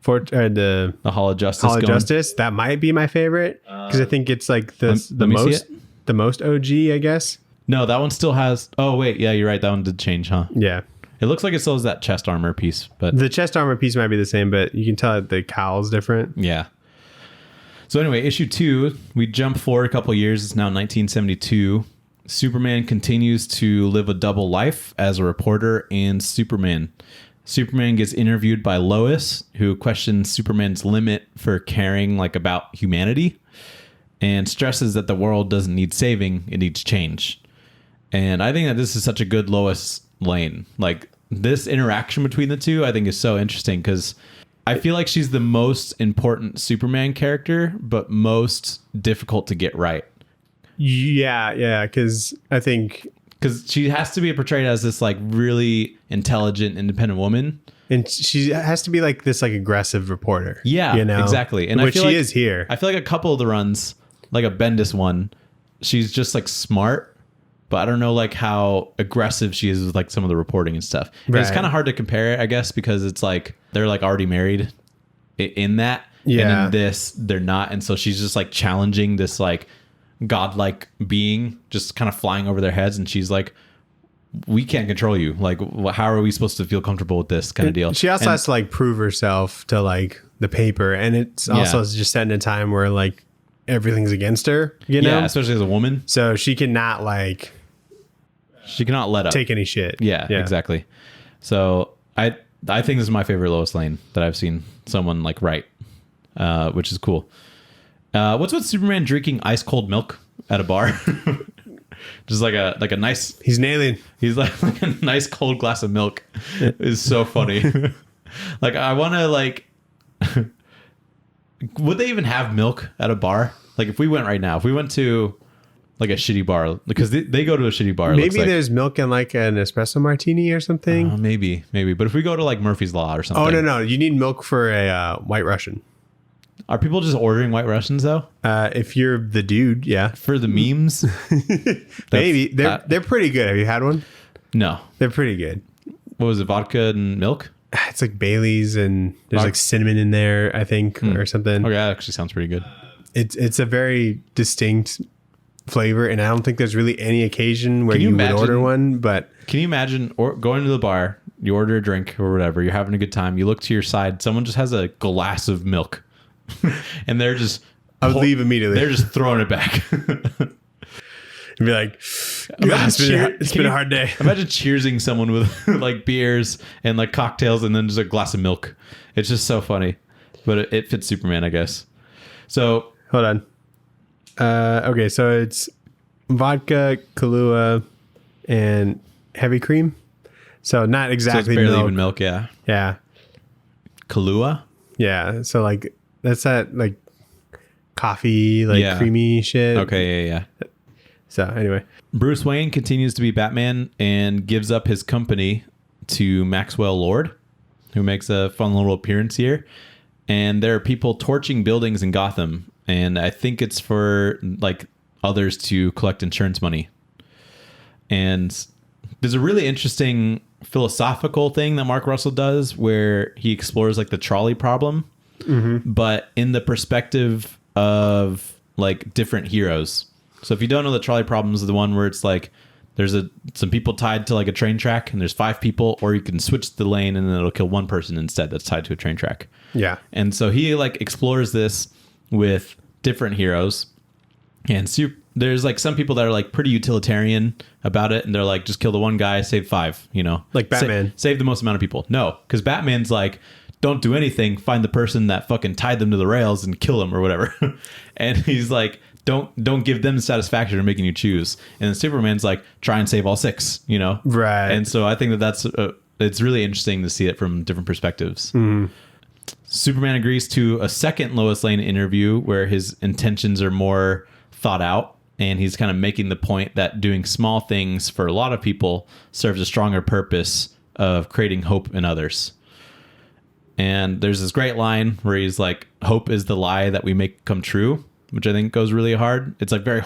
Hall of Justice, that might be my favorite because I think it's like the most OG, I guess. No, that one still has. Oh wait, yeah, you're right. That one did change, huh? Yeah. It looks like it still has that chest armor piece, but the chest armor piece might be the same, but you can tell that the cowl's different. Yeah. So anyway, issue 2, we jump forward a couple years. It's now 1972. Superman continues to live a double life as a reporter and Superman. Superman gets interviewed by Lois, who questions Superman's limit for caring like about humanity and stresses that the world doesn't need saving, it needs change. And I think that this is such a good Lois Lane. Like this interaction between the two I think is so interesting because I feel like she's the most important Superman character but most difficult to get right. Yeah, because I think because she has to be portrayed as this like really intelligent independent woman and she has to be like this like aggressive reporter. Yeah, you know, exactly. And which she is here. I feel like a couple of the runs, like a Bendis one, she's just like smart but I don't know like how aggressive she is with like some of the reporting and stuff. Right. It's kind of hard to compare it, I guess, because it's like they're like already married in that. Yeah. And in this, they're not. And so she's just like challenging this like godlike being just kind of flying over their heads. And she's like, we can't control you. Like, how are we supposed to feel comfortable with this kind of deal? She also has to like prove herself to like the paper. And it's also just set in a time where like everything's against her, you know? Yeah, especially as a woman. So she cannot like... She cannot let up. Take any shit. Yeah, exactly. So I think this is my favorite Lois Lane that I've seen someone like write, which is cool. What's with Superman drinking ice cold milk at a bar? Just like a nice... He's nailing. He's like a nice cold glass of milk. Is so funny. Like I want to like... Would they even have milk at a bar? Like if we went right now, if we went to like a shitty bar, because they go to a shitty bar. Maybe there's milk in like an espresso martini or something. Maybe. But if we go to like Murphy's Law or something. Oh, no. You need milk for a White Russian. Are people just ordering White Russians though? If you're the dude, yeah. For the memes? Maybe. They're pretty good. Have you had one? No. They're pretty good. What was it? Vodka and milk? It's like Bailey's and there's like cinnamon in there, I think, or something. Okay, that actually sounds pretty good. It's a very distinct flavor, and I don't think there's really any occasion where you would order one. But can you imagine going to the bar, you order a drink or whatever, you're having a good time, you look to your side, someone just has a glass of milk, and they're just I would leave immediately. They're just throwing it back. And be like, it's been a hard day. Imagine cheersing someone with like beers and like cocktails and then just a glass of milk. It's just so funny, but it fits Superman, I guess. So hold on. Okay, so it's vodka, Kahlua, and heavy cream. So not exactly so it's barely milk. even milk, yeah. Yeah. Kahlua? Yeah. So like that's that like coffee, like creamy shit. Okay, yeah. So anyway, Bruce Wayne continues to be Batman and gives up his company to Maxwell Lord, who makes a fun little appearance here. And there are people torching buildings in Gotham, and I think it's for like others to collect insurance money. And there's a really interesting philosophical thing that Mark Russell does where he explores like the trolley problem, but in the perspective of like different heroes. So if you don't know, the trolley problem is the one where it's like there's some people tied to like a train track and there's 5 people, or you can switch the lane and then it'll kill one person instead that's tied to a train track. Yeah. And so he like explores this with different heroes, and there's like some people that are like pretty utilitarian about it, and they're like, just kill the one guy, save 5, you know, like Batman. Save the most amount of people. No, because Batman's like, don't do anything, find the person that fucking tied them to the rails and kill them or whatever. And he's like, don't give them the satisfaction of making you choose. And then Superman's like, try and save all 6, you know? Right. And so I think that's it's really interesting to see it from different perspectives. Superman agrees to a second Lois Lane interview where his intentions are more thought out, and he's kind of making the point that doing small things for a lot of people serves a stronger purpose of creating hope in others. And there's this great line where he's like, hope is the lie that we make come true, which I think goes really hard. It's like very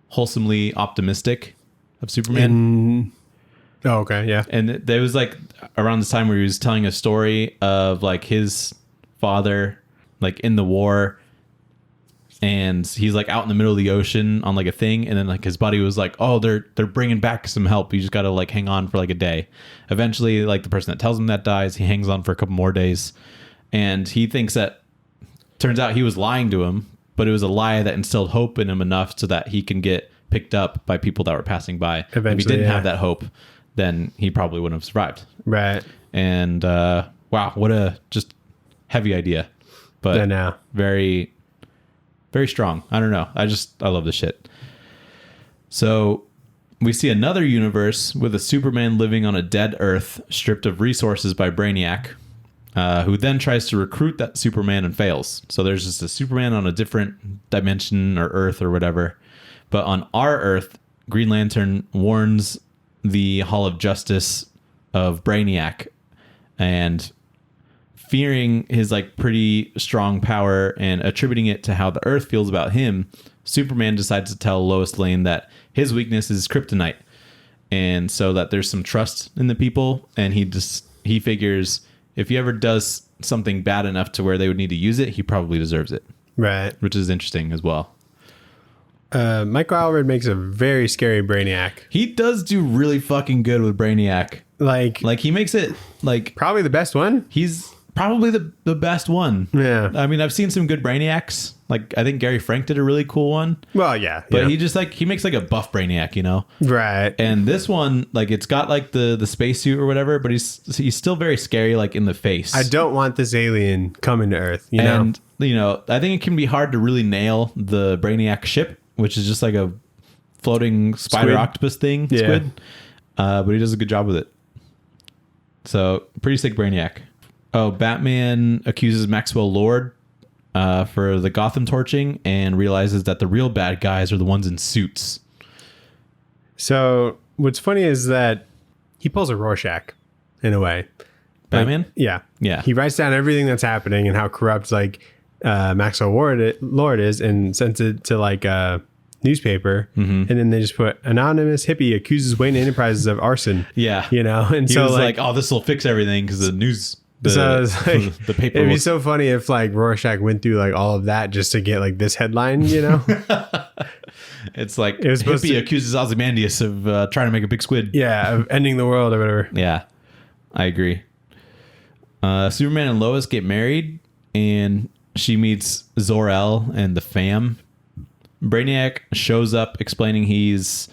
wholesomely optimistic of Superman. Oh, okay, yeah. And there was like around this time where he was telling a story of like his father, like in the war, and he's like out in the middle of the ocean on like a thing, and then like his buddy was like, oh, they're bringing back some help, you just gotta like hang on for like a day. Eventually, like the person that tells him that dies, he hangs on for a couple more days, and he thinks that, turns out he was lying to him, but it was a lie that instilled hope in him enough so that he can get picked up by people that were passing by. Eventually, if he didn't have that hope, then he probably wouldn't have survived. Right. And wow, what a just heavy idea, but very, very strong. I don't know. I love this shit. So we see another universe with a Superman living on a dead Earth, stripped of resources by Brainiac, who then tries to recruit that Superman and fails. So there's just a Superman on a different dimension or Earth or whatever. But on our Earth, Green Lantern warns the Hall of Justice of Brainiac and fearing his like pretty strong power and attributing it to how the Earth feels about him, Superman decides to tell Lois Lane that his weakness is kryptonite, and so that there's some trust in the people, and he figures if he ever does something bad enough to where they would need to use it, he probably deserves it. Right. Which is interesting as well. Mike Allred makes a very scary Brainiac. He does do really fucking good with Brainiac. Like he makes it like probably the best one. He's probably the best one. Yeah. I mean, I've seen some good Brainiacs. Like I think Gary Frank did a really cool one. Well, yeah. But he just he makes like a buff Brainiac, you know? Right. And this one, like it's got like the spacesuit or whatever, but he's still very scary, like in the face. I don't want this alien coming to Earth, you know? And, I think it can be hard to really nail the Brainiac ship, which is just like a floating spider octopus thing, squid. But he does a good job with it. So pretty sick Brainiac. Oh, Batman accuses Maxwell Lord for the Gotham torching and realizes that the real bad guys are the ones in suits. So what's funny is that he pulls a Rorschach in a way. Batman? Yeah. He writes down everything that's happening and how corrupt Maxwell Lord is and sends it to a newspaper, and then they just put anonymous hippie accuses Wayne Enterprises of arson. Yeah. And he so was oh, this will fix everything because the news. The paper. It'd be so funny if Rorschach went through all of that just to get this headline. It's it was hippie accuses Ozymandias of trying to make a big squid. Yeah, of ending the world or whatever. Yeah, I agree. Superman and Lois get married, and she meets Zor-El and the fam. Brainiac shows up explaining he's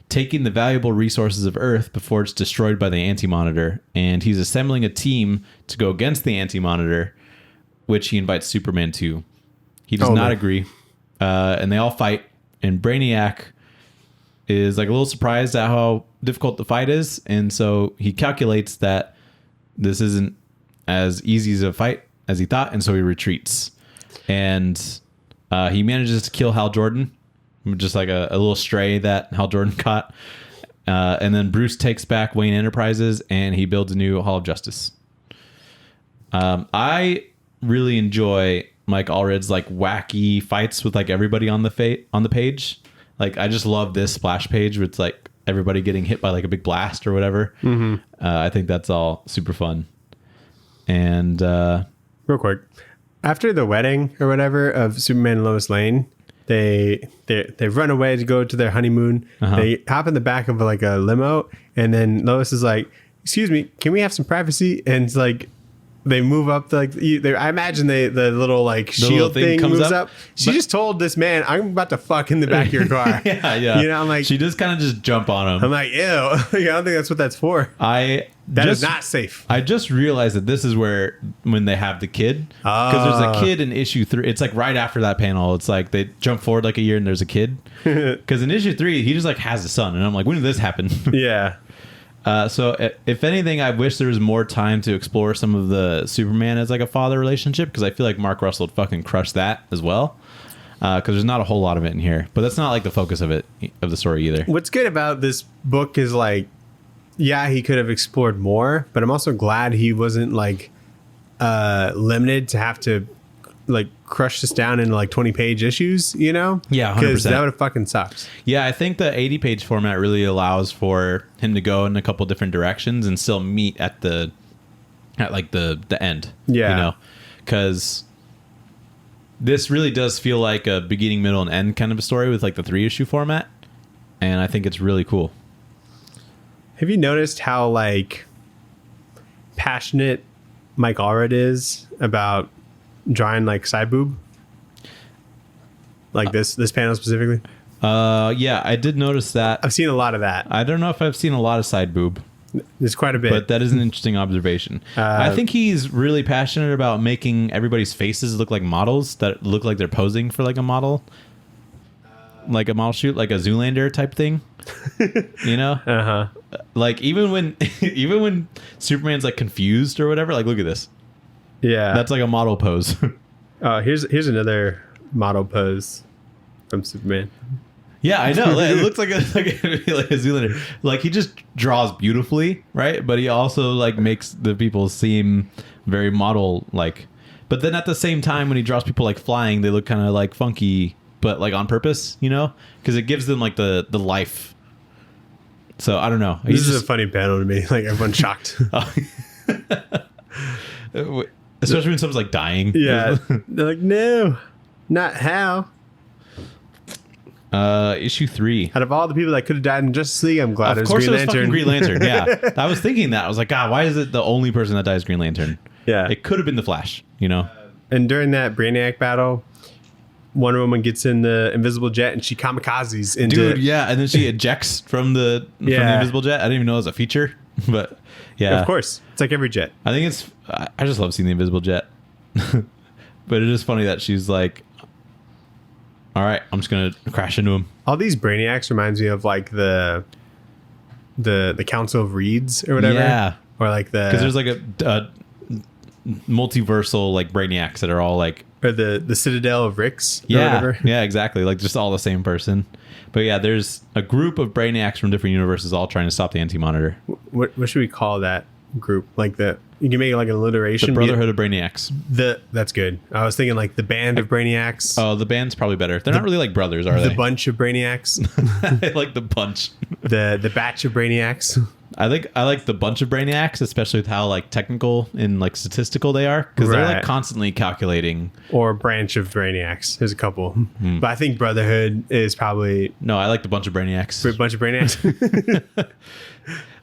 taking the valuable resources of Earth before it's destroyed by the Anti-Monitor, and he's assembling a team to go against the Anti-Monitor, which he invites Superman to. He does not agree, and they all fight, and Brainiac is a little surprised at how difficult the fight is, and so he calculates that this isn't as easy as a fight as he thought, and so he retreats. And he manages to kill Hal Jordan, just a little stray that Hal Jordan caught. And then Bruce takes back Wayne Enterprises, and he builds a new Hall of Justice. I really enjoy Mike Allred's wacky fights with everybody on the page. I just love this splash page with everybody getting hit by a big blast or whatever. Mm-hmm. I think that's all super fun. And real quick, after the wedding or whatever of Superman and Lois Lane, they run away to go to their honeymoon. Uh-huh. They hop in the back of a limo, and then Lois is like, "Excuse me, can we have some privacy?" And it's they move up I imagine the little shield thing moves up. She just told this man, "I'm about to fuck in the back of your car." Yeah. I'm she does kind of just jump on him. I'm like, ew. I don't think that's what that's for. That is not safe. I just realized that this is when they have the kid, because there's a kid in issue 3. It's right after that panel. It's they jump forward a year and there's a kid. Because in issue 3, he just has a son, and I'm like, when did this happen? Yeah. So if anything, I wish there was more time to explore some of the Superman as a father relationship, because I feel like Mark Russell would fucking crush that as well. Because there's not a whole lot of it in here, but that's not the focus of the story either. What's good about this book is yeah, he could have explored more, but I'm also glad he wasn't limited to have to crush this down into 20-page issues, Yeah, 100%. Because that would have fucking sucked. Yeah, I think the 80-page format really allows for him to go in a couple different directions and still meet at the end. Yeah. Because this really does feel like a beginning, middle, and end kind of a story with the 3-issue format, and I think it's really cool. Have you noticed how passionate Mike Allred is about drawing side boob? This panel specifically? Yeah, I did notice that. I've seen a lot of that. I don't know if I've seen a lot of side boob. There's quite a bit. But that is an interesting observation. I think he's really passionate about making everybody's faces look like models that look like they're posing for a model. A model shoot, a Zoolander type thing. Uh-huh. Even when Superman's confused or whatever, look at this. Yeah. That's a model pose. Here's another model pose from Superman. Yeah, I know. It looks like a Zoolander. He just draws beautifully, right? But he also makes the people seem very model like. But then at the same time, when he draws people like flying, they look kind of like funky, but like on purpose, you know, because it gives them like the life. So I don't know. This is a funny panel to me. Like everyone's shocked. Especially when someone's like dying. Yeah, they're like, no, not how. Issue 3. Out of all the people that could have died in Justice League, I'm glad it was Green Lantern. Fucking Green Lantern. Yeah, I was thinking that. I was like, God, why is it the only person that dies Green Lantern? Yeah, it could have been the Flash. You know. And during that Brainiac battle, Wonder Woman gets in the invisible jet and she kamikazes into. Dude, yeah, and then she ejects from the invisible jet. I didn't even know it was a feature, but yeah, of course, it's like every jet. I think it's. I just love seeing the invisible jet, but it is funny that she's like, "All right, I'm just gonna crash into him." All these Brainiacs reminds me of like the Council of Reeds or whatever. Yeah, or like because there's like a multiversal like Brainiacs that are all like, or the Citadel of Ricks. Or yeah, whatever. Yeah, exactly. Like just all the same person. But yeah, there's a group of Brainiacs from different universes all trying to stop the Anti-Monitor. What should we call that group? Like you can make it like an alliteration. The Brotherhood of Brainiacs. That's good. I was thinking like the Band of Brainiacs. Oh, the band's probably better. They're not really like brothers, are they? The Bunch of Brainiacs. I like the bunch. The Batch of Brainiacs. I like the bunch of Brainiacs, especially with how like technical and like statistical they are, because they're like constantly calculating. Or Branch of Brainiacs. There's a couple, but I think Brotherhood is probably no. I like the bunch of Brainiacs. Bunch of Brainiacs.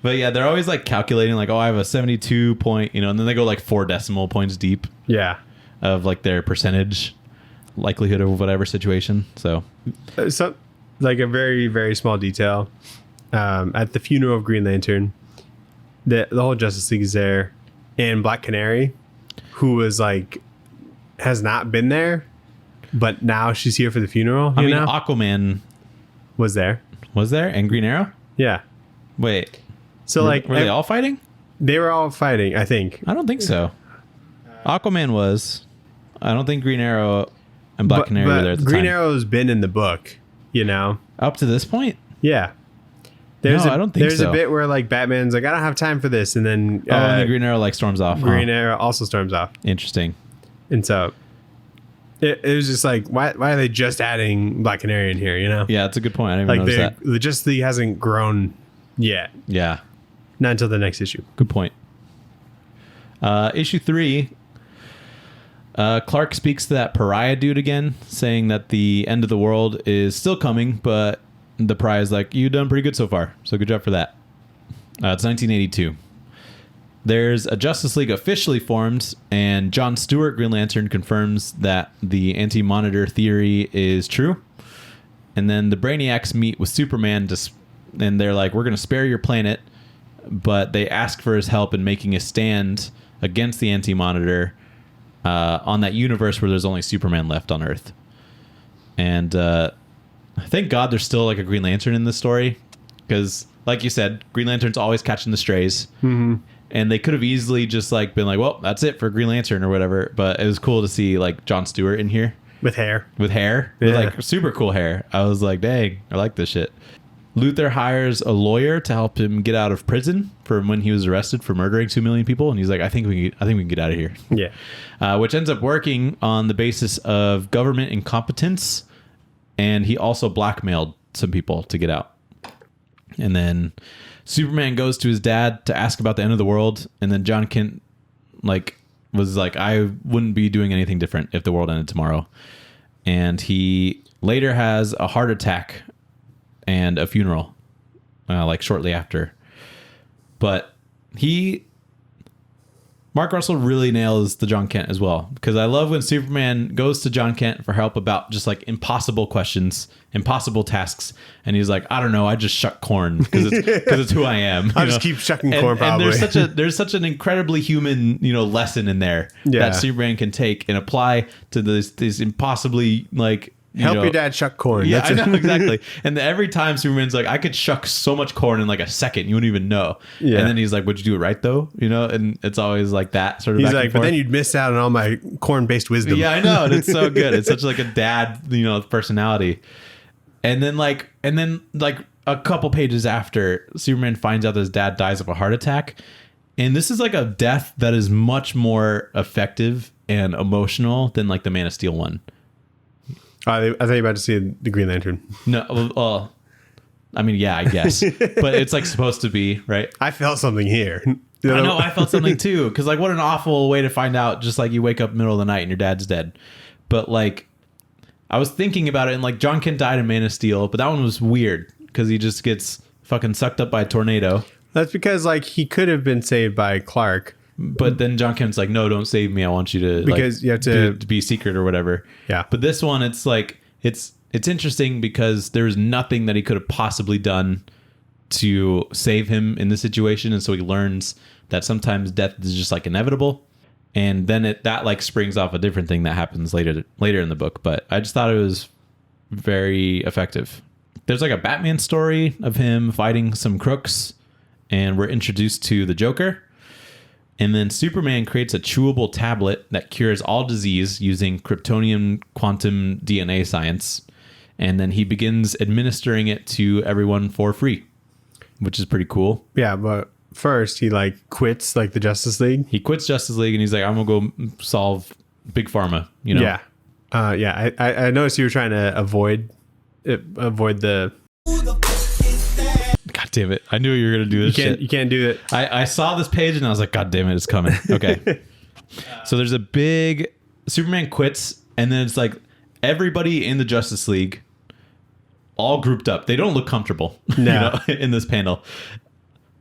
But yeah, they're always like calculating like, oh, I have a 72 point, you know, and then they go like 4 decimal points deep. Yeah, of like their percentage likelihood of whatever situation. So like a very, very small detail. At the funeral of Green Lantern, the whole Justice League is there, and Black Canary, who was like has not been there, but now she's here for the funeral. I mean, Aquaman was there, and Green Arrow. Yeah. Wait. So were they all fighting? They were all fighting, I think. I don't think so. Aquaman was. I don't think Green Arrow and Black Canary were there at the Green time. Arrow's been in the book, you know, up to this point. Yeah. I don't think so. There's a bit where like Batman's like, I don't have time for this, and then and then Green Arrow like storms off. Green Arrow also storms off. Interesting. And so it was just like, why are they just adding Black Canary in here? You know? Yeah, that's a good point. I didn't even notice that. The Justice League hasn't grown yet. Yeah. Not until the next issue. Good point. Issue 3. Clark speaks to that pariah dude again, saying that the end of the world is still coming, but the pariah is like, you've done pretty good so far, so good job for that. It's 1982. There's a Justice League officially formed, and John Stewart, Green Lantern, confirms that the Anti-Monitor theory is true. And then the Brainiacs meet with Superman, and they're like, we're going to spare your planet, but they ask for his help in making a stand against the Anti-Monitor on that universe where there's only Superman left on Earth. And thank God there's still like a Green Lantern in this story, because like you said, Green Lantern's always catching the strays. Mm-hmm. And they could have easily just like been like, well, that's it for Green Lantern or whatever. But it was cool to see like John Stewart in here. With hair. Yeah. With like super cool hair. I was like, dang, I like this shit. Luthor hires a lawyer to help him get out of prison from when he was arrested for murdering 2 million people. And he's like, I think we can get out of here. Yeah. Which ends up working on the basis of government incompetence. And he also blackmailed some people to get out. And then Superman goes to his dad to ask about the end of the world. And then John Kent was like, I wouldn't be doing anything different if the world ended tomorrow. And he later has a heart attack and a funeral, shortly after. But Mark Russell really nails the John Kent as well, because I love when Superman goes to John Kent for help about just like impossible questions, impossible tasks, and he's like, I don't know, I just shuck corn because it's who I am. I'll just keep shucking corn. Probably. And there's such an incredibly human lesson in there that Superman can take and apply to these impossibly help your dad shuck corn. Yeah, I know, exactly. And every time Superman's like, I could shuck so much corn in like a second, you wouldn't even know. Yeah. And then he's like, would you do it right though? And it's always like that sort of. He's like, but then you'd miss out on all my corn-based wisdom. Yeah, I know. And it's so good. It's such like a dad, personality. And then a couple pages after, Superman finds out that his dad dies of a heart attack, And this is like a death that is much more effective and emotional than like the Man of Steel one. I thought you were about to see the Green Lantern. No, I mean, yeah, I guess, but it's like supposed to be, right? I felt something here. I know, I felt something too, because like what an awful way to find out. Just like you wake up middle of the night and your dad's dead. But like, I was thinking about it, and like John Kent died in Man of Steel, but that one was weird because he just gets fucking sucked up by a tornado. That's because like he could have been saved by Clark. But then John Kent's like, no, don't save me. I want you to because you have to be secret or whatever. Yeah. But this one, it's like it's interesting because there's nothing that he could have possibly done to save him in this situation, and so he learns that sometimes death is just like inevitable. And then that like springs off a different thing that happens later in the book. But I just thought it was very effective. There's like a Batman story of him fighting some crooks, and we're introduced to the Joker. And then Superman creates a chewable tablet that cures all disease using Kryptonian quantum DNA science. And then he begins administering it to everyone for free, which is pretty cool. Yeah, but first he like quits like the Justice League. He quits Justice League and he's like, I'm gonna go solve Big Pharma, you know? Yeah. I noticed you were trying to avoid the... God damn it. I knew you were gonna do this shit. You can't do it. I saw this page and I was like, God damn it, it's coming. Okay. So there's a big Superman quits, and then it's like everybody in the Justice League all grouped up. They don't look comfortable in this panel.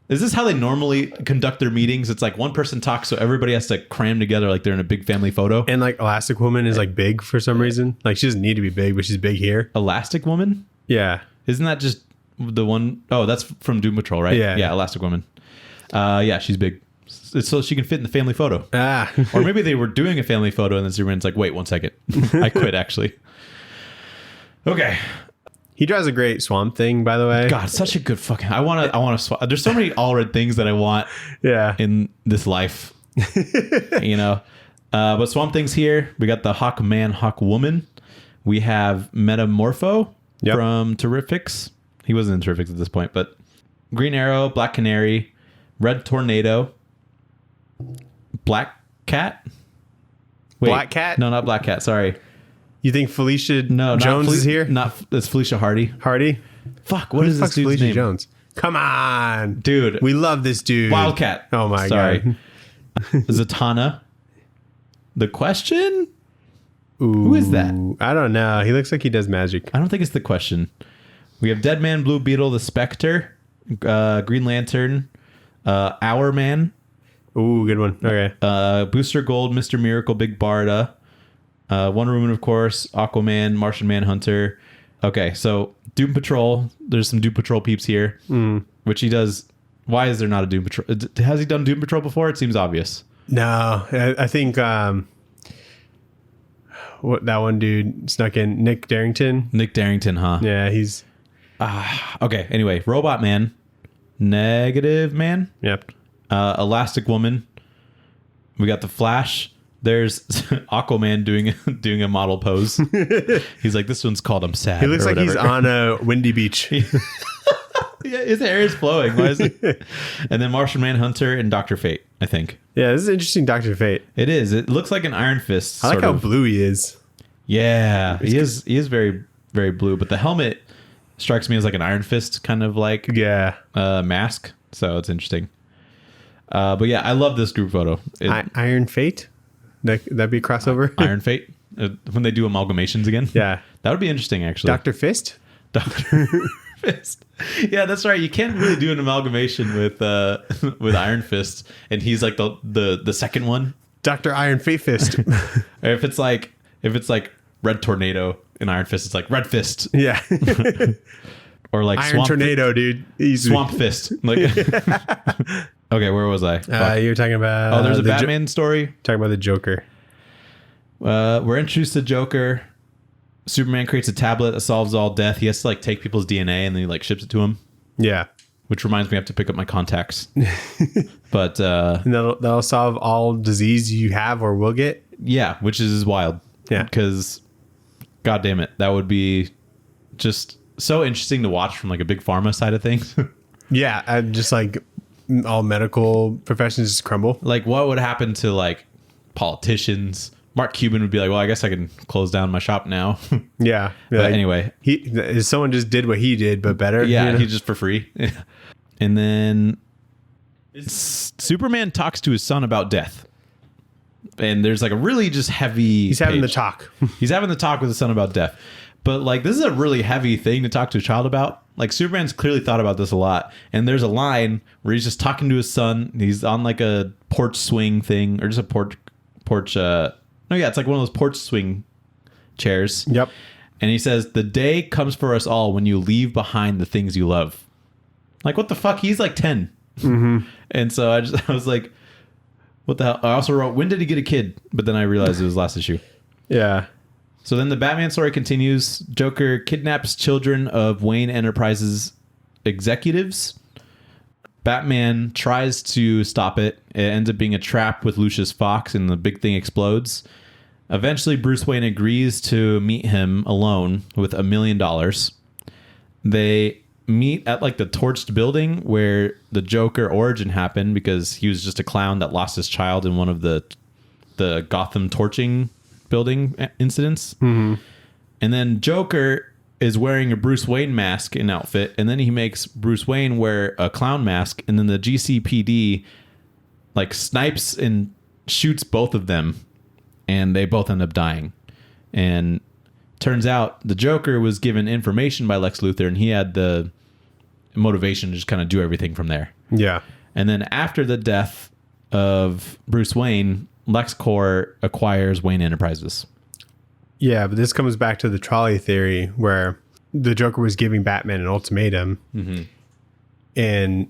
Is this how they normally conduct their meetings? It's like one person talks, so everybody has to cram together like they're in a big family photo. And like Elastic Woman is like big for some reason. Like she doesn't need to be big, but she's big here. Elastic Woman? Yeah. Isn't that just the one? Oh, that's from Doom Patrol, right? Yeah. Elastic Woman. Yeah, she's big. It's so she can fit in the family photo. Or maybe they were doing a family photo and then Superman's like, wait 1 second. I quit, actually. Okay. He drives a great Swamp Thing, by the way. God, such a good fucking... I want to swap. There's so many Allred things that I want in this life. You know? But Swamp Thing's here. We got the Hawk Man, Hawk Woman. We have Metamorpho from Terrifics. He wasn't in Terrifics at this point, but Green Arrow, Black Canary, Red Tornado, Black Cat. Wait, Black Cat? No, not Black Cat. Sorry. You think Felicia Jones is here? It's Felicia Hardy. Hardy? Fuck, what is this dude's Felicia name? Jones? Come on. Dude. We love this dude. Wildcat. Oh my God. Zatanna. The Question? Ooh, who is that? I don't know. He looks like he does magic. I don't think it's The Question. We have Deadman, Blue Beetle, The Spectre, Green Lantern, Hour Man. Ooh, good one. Okay. Booster Gold, Mr. Miracle, Big Barda. Wonder Woman, of course, Aquaman, Martian Manhunter. Okay, so Doom Patrol. There's some Doom Patrol peeps here, which he does. Why is there not a Doom Patrol? Has he done Doom Patrol before? It seems obvious. No, I think what that one dude snuck in, Nick Darrington. Nick Darrington, huh? Yeah, he's... Okay, anyway, Robot Man, Negative Man. Yep. Elastic Woman. We got the Flash. There's Aquaman doing a model pose. He's like, this one's called I'm Sad. He looks like he's on a windy beach. Yeah, his hair is flowing. Why is it? And then Martian Manhunter and Dr. Fate, I think. Yeah, this is interesting Dr. Fate. It is. It looks like an Iron Fist. I like how blue he is. Yeah, he is very, very blue. But the helmet strikes me as like an Iron Fist kind of like mask. So it's interesting. But yeah, I love this group photo. Iron Fate? That'd be a crossover? Iron Fate? When they do amalgamations again? Yeah. That would be interesting, actually. Dr. Fist? Dr. Fist. Yeah, that's right. You can't really do an amalgamation with Iron Fist, and he's like the second one. Dr. Iron Fate Fist. Or if it's like Red Tornado in Iron Fist, it's like Red Fist. Yeah. Or like Iron Tornado, dude. Easy. Swamp Fist. Like okay, where was I? You were talking about... there's a Batman story. Talking about the Joker. We're introduced to Joker. Superman creates a tablet that solves all death. He has to like take people's DNA and then he like ships it to him. Yeah. Which reminds me I have to pick up my contacts. But and that'll solve all disease you have or will get. Yeah, which is wild. Yeah. Because God damn it, that would be just so interesting to watch from like a big pharma side of things. Yeah, I'm just like all medical professions just crumble. Like, what would happen to like politicians? Mark Cuban would be like, well, I guess I can close down my shop now. Yeah. But Like, anyway, someone just did what he did, but better. yeah, you know? he just for free. And then Superman talks to his son about death. And there's like a really just heavy. He's having the page. talk. He's having the talk with his son about death. But like, this is a really heavy thing to talk to a child about. Like, Superman's clearly thought about this a lot. And there's a line where he's just talking to his son. He's on like a porch swing thing, or just a porch. No, yeah, it's like one of those porch swing chairs. Yep. And he says, "The day comes for us all when you leave behind the things you love." Like, what the fuck? He's like 10. Mm-hmm. And so I was like, what the hell? I also wrote, when did he get a kid? But then I realized it was last issue. Yeah. So then the Batman story continues. Joker kidnaps children of Wayne Enterprises executives. Batman tries to stop it. It ends up being a trap with Lucius Fox, and the big thing explodes. Eventually, Bruce Wayne agrees to meet him alone with $1 million. They meet at like the torched building where the Joker origin happened, because he was just a clown that lost his child in one of the Gotham torching building incidents. Mm-hmm. And then Joker is wearing a Bruce Wayne mask and outfit, and then he makes Bruce Wayne wear a clown mask, and then the GCPD like snipes and shoots both of them, and they both end up dying. And turns out the Joker was given information by Lex Luthor, and he had the motivation to just kind of do everything from there. Yeah. And then after the death of Bruce Wayne, LexCorp acquires Wayne Enterprises. Yeah, but this comes back to the trolley theory where the Joker was giving Batman an ultimatum, and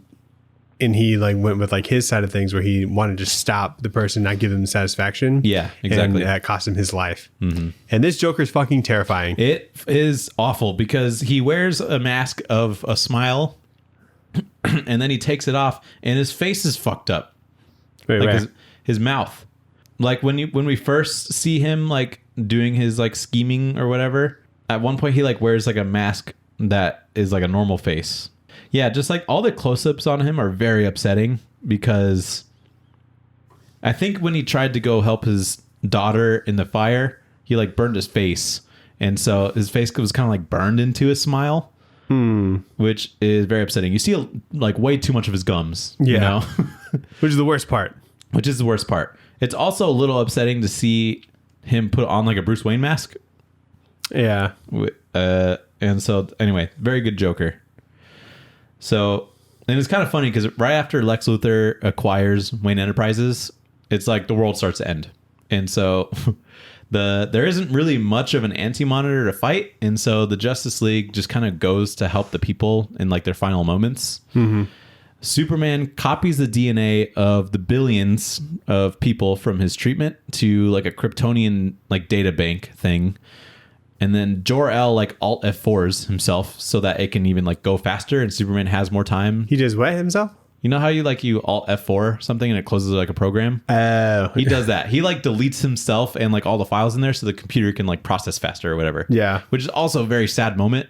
he like went with like his side of things where he wanted to stop the person, not give them satisfaction. Yeah, exactly. And that cost him his life. Mm-hmm. And this Joker's fucking terrifying. It is awful because he wears a mask of a smile, and then he takes it off, and his face is fucked up. Wait, like his mouth. Like when we first see him like doing his like scheming or whatever, at one point he like wears like a mask that is like a normal face. Yeah, just like all the close-ups on him are very upsetting, because I think when he tried to go help his daughter in the fire, he like burned his face, and so his face was kind of like burned into a smile, which is very upsetting. You see like way too much of his gums, you know? Which is the worst part. Which is the worst part. It's also a little upsetting to see him put on like a Bruce Wayne mask. Yeah. And so anyway, very good Joker. So, and it's kind of funny because right after Lex Luthor acquires Wayne Enterprises, it's like the world starts to end. And so there isn't really much of an anti-monitor to fight. And so the Justice League just kind of goes to help the people in like their final moments. Mm-hmm. Superman copies the DNA of the billions of people from his treatment to like a Kryptonian like data bank thing. And then Jor-El like Alt F4s himself so that it can even like go faster, and Superman has more time. He does what himself? You know how you Alt F4 something and it closes like a program? Oh. He does that. He like deletes himself and like all the files in there so the computer can like process faster or whatever. Yeah. Which is also a very sad moment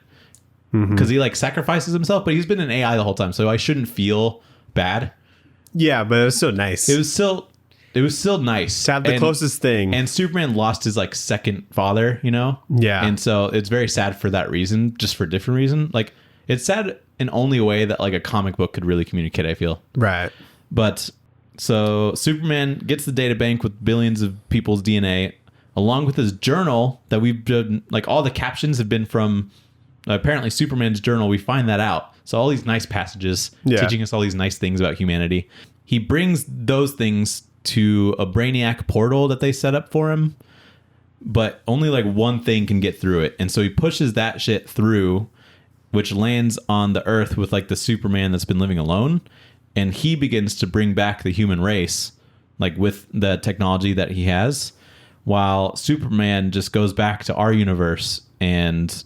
because he like sacrifices himself, but he's been an AI the whole time, so I shouldn't feel bad. Yeah, but it was so nice. It was still nice to have the closest thing. And Superman lost his like second father, you know? Yeah. And so it's very sad for that reason, just for a different reason. Like, it's sad in only a way that like a comic book could really communicate, I feel. Right. But so Superman gets the data bank with billions of people's DNA, along with his journal that we've been, like, all the captions have been from apparently Superman's journal. We find that out. So all these nice passages teaching us all these nice things about humanity. He brings those things to a Brainiac portal that they set up for him, but only like one thing can get through it. And so he pushes that shit through, which lands on the Earth with like the Superman that's been living alone. And he begins to bring back the human race, like with the technology that he has, while Superman just goes back to our universe and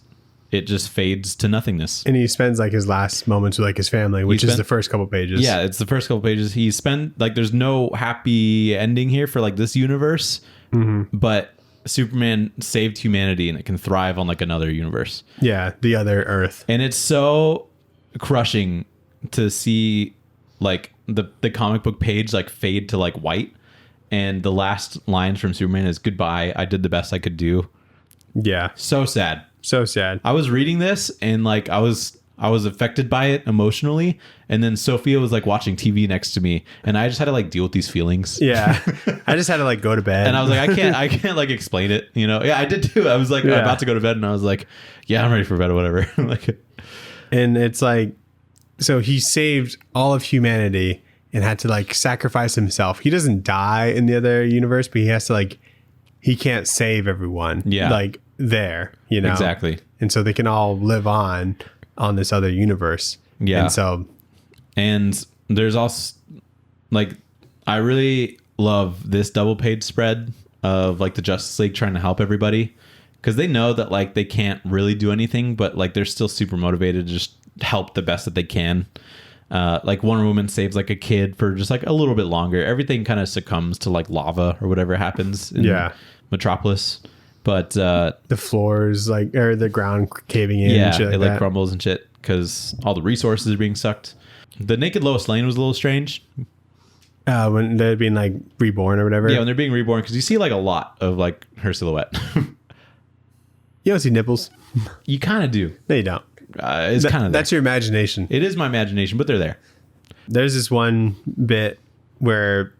it just fades to nothingness. And he spends like his last moments with like his family, which is the first couple pages. Yeah, it's the first couple pages. He spent like, there's no happy ending here for like this universe, but Superman saved humanity and it can thrive on like another universe. Yeah, the other Earth. And it's so crushing to see like the comic book page like fade to like white, and the last lines from Superman is "Goodbye, I did the best I could do." Yeah. So sad. So sad. I was reading this and like I was affected by it emotionally, and then Sophia was like watching TV next to me, and I just had to like deal with these feelings. Yeah. I just had to like go to bed. And I was like, I can't like explain it, you know? Yeah, I did too. I was like about to go to bed, and I was like, yeah, I'm ready for bed or whatever. Like, and it's like, so he saved all of humanity and had to like sacrifice himself. He doesn't die in the other universe, but he has to like, he can't save everyone. Yeah. Like there, you know? Exactly. And so they can all live on this other universe. Yeah. And so, and there's also like, I really love this double page spread of like the Justice League trying to help everybody, because they know that like they can't really do anything, but like they're still super motivated to just help the best that they can. Like Wonder Woman saves like a kid for just like a little bit longer. Everything kind of succumbs to like lava or whatever happens in Metropolis. But the floors like, or the ground caving in. Yeah, and shit like it like that. crumbles and shit because all the resources are being sucked. The naked Lois Lane was a little strange. When they're being like reborn or whatever. Yeah, when they're being reborn, because you see like a lot of like her silhouette. You don't see nipples. You kind of do. No, you don't. It's kind of that's your imagination. It is my imagination, but they're there. There's this one bit where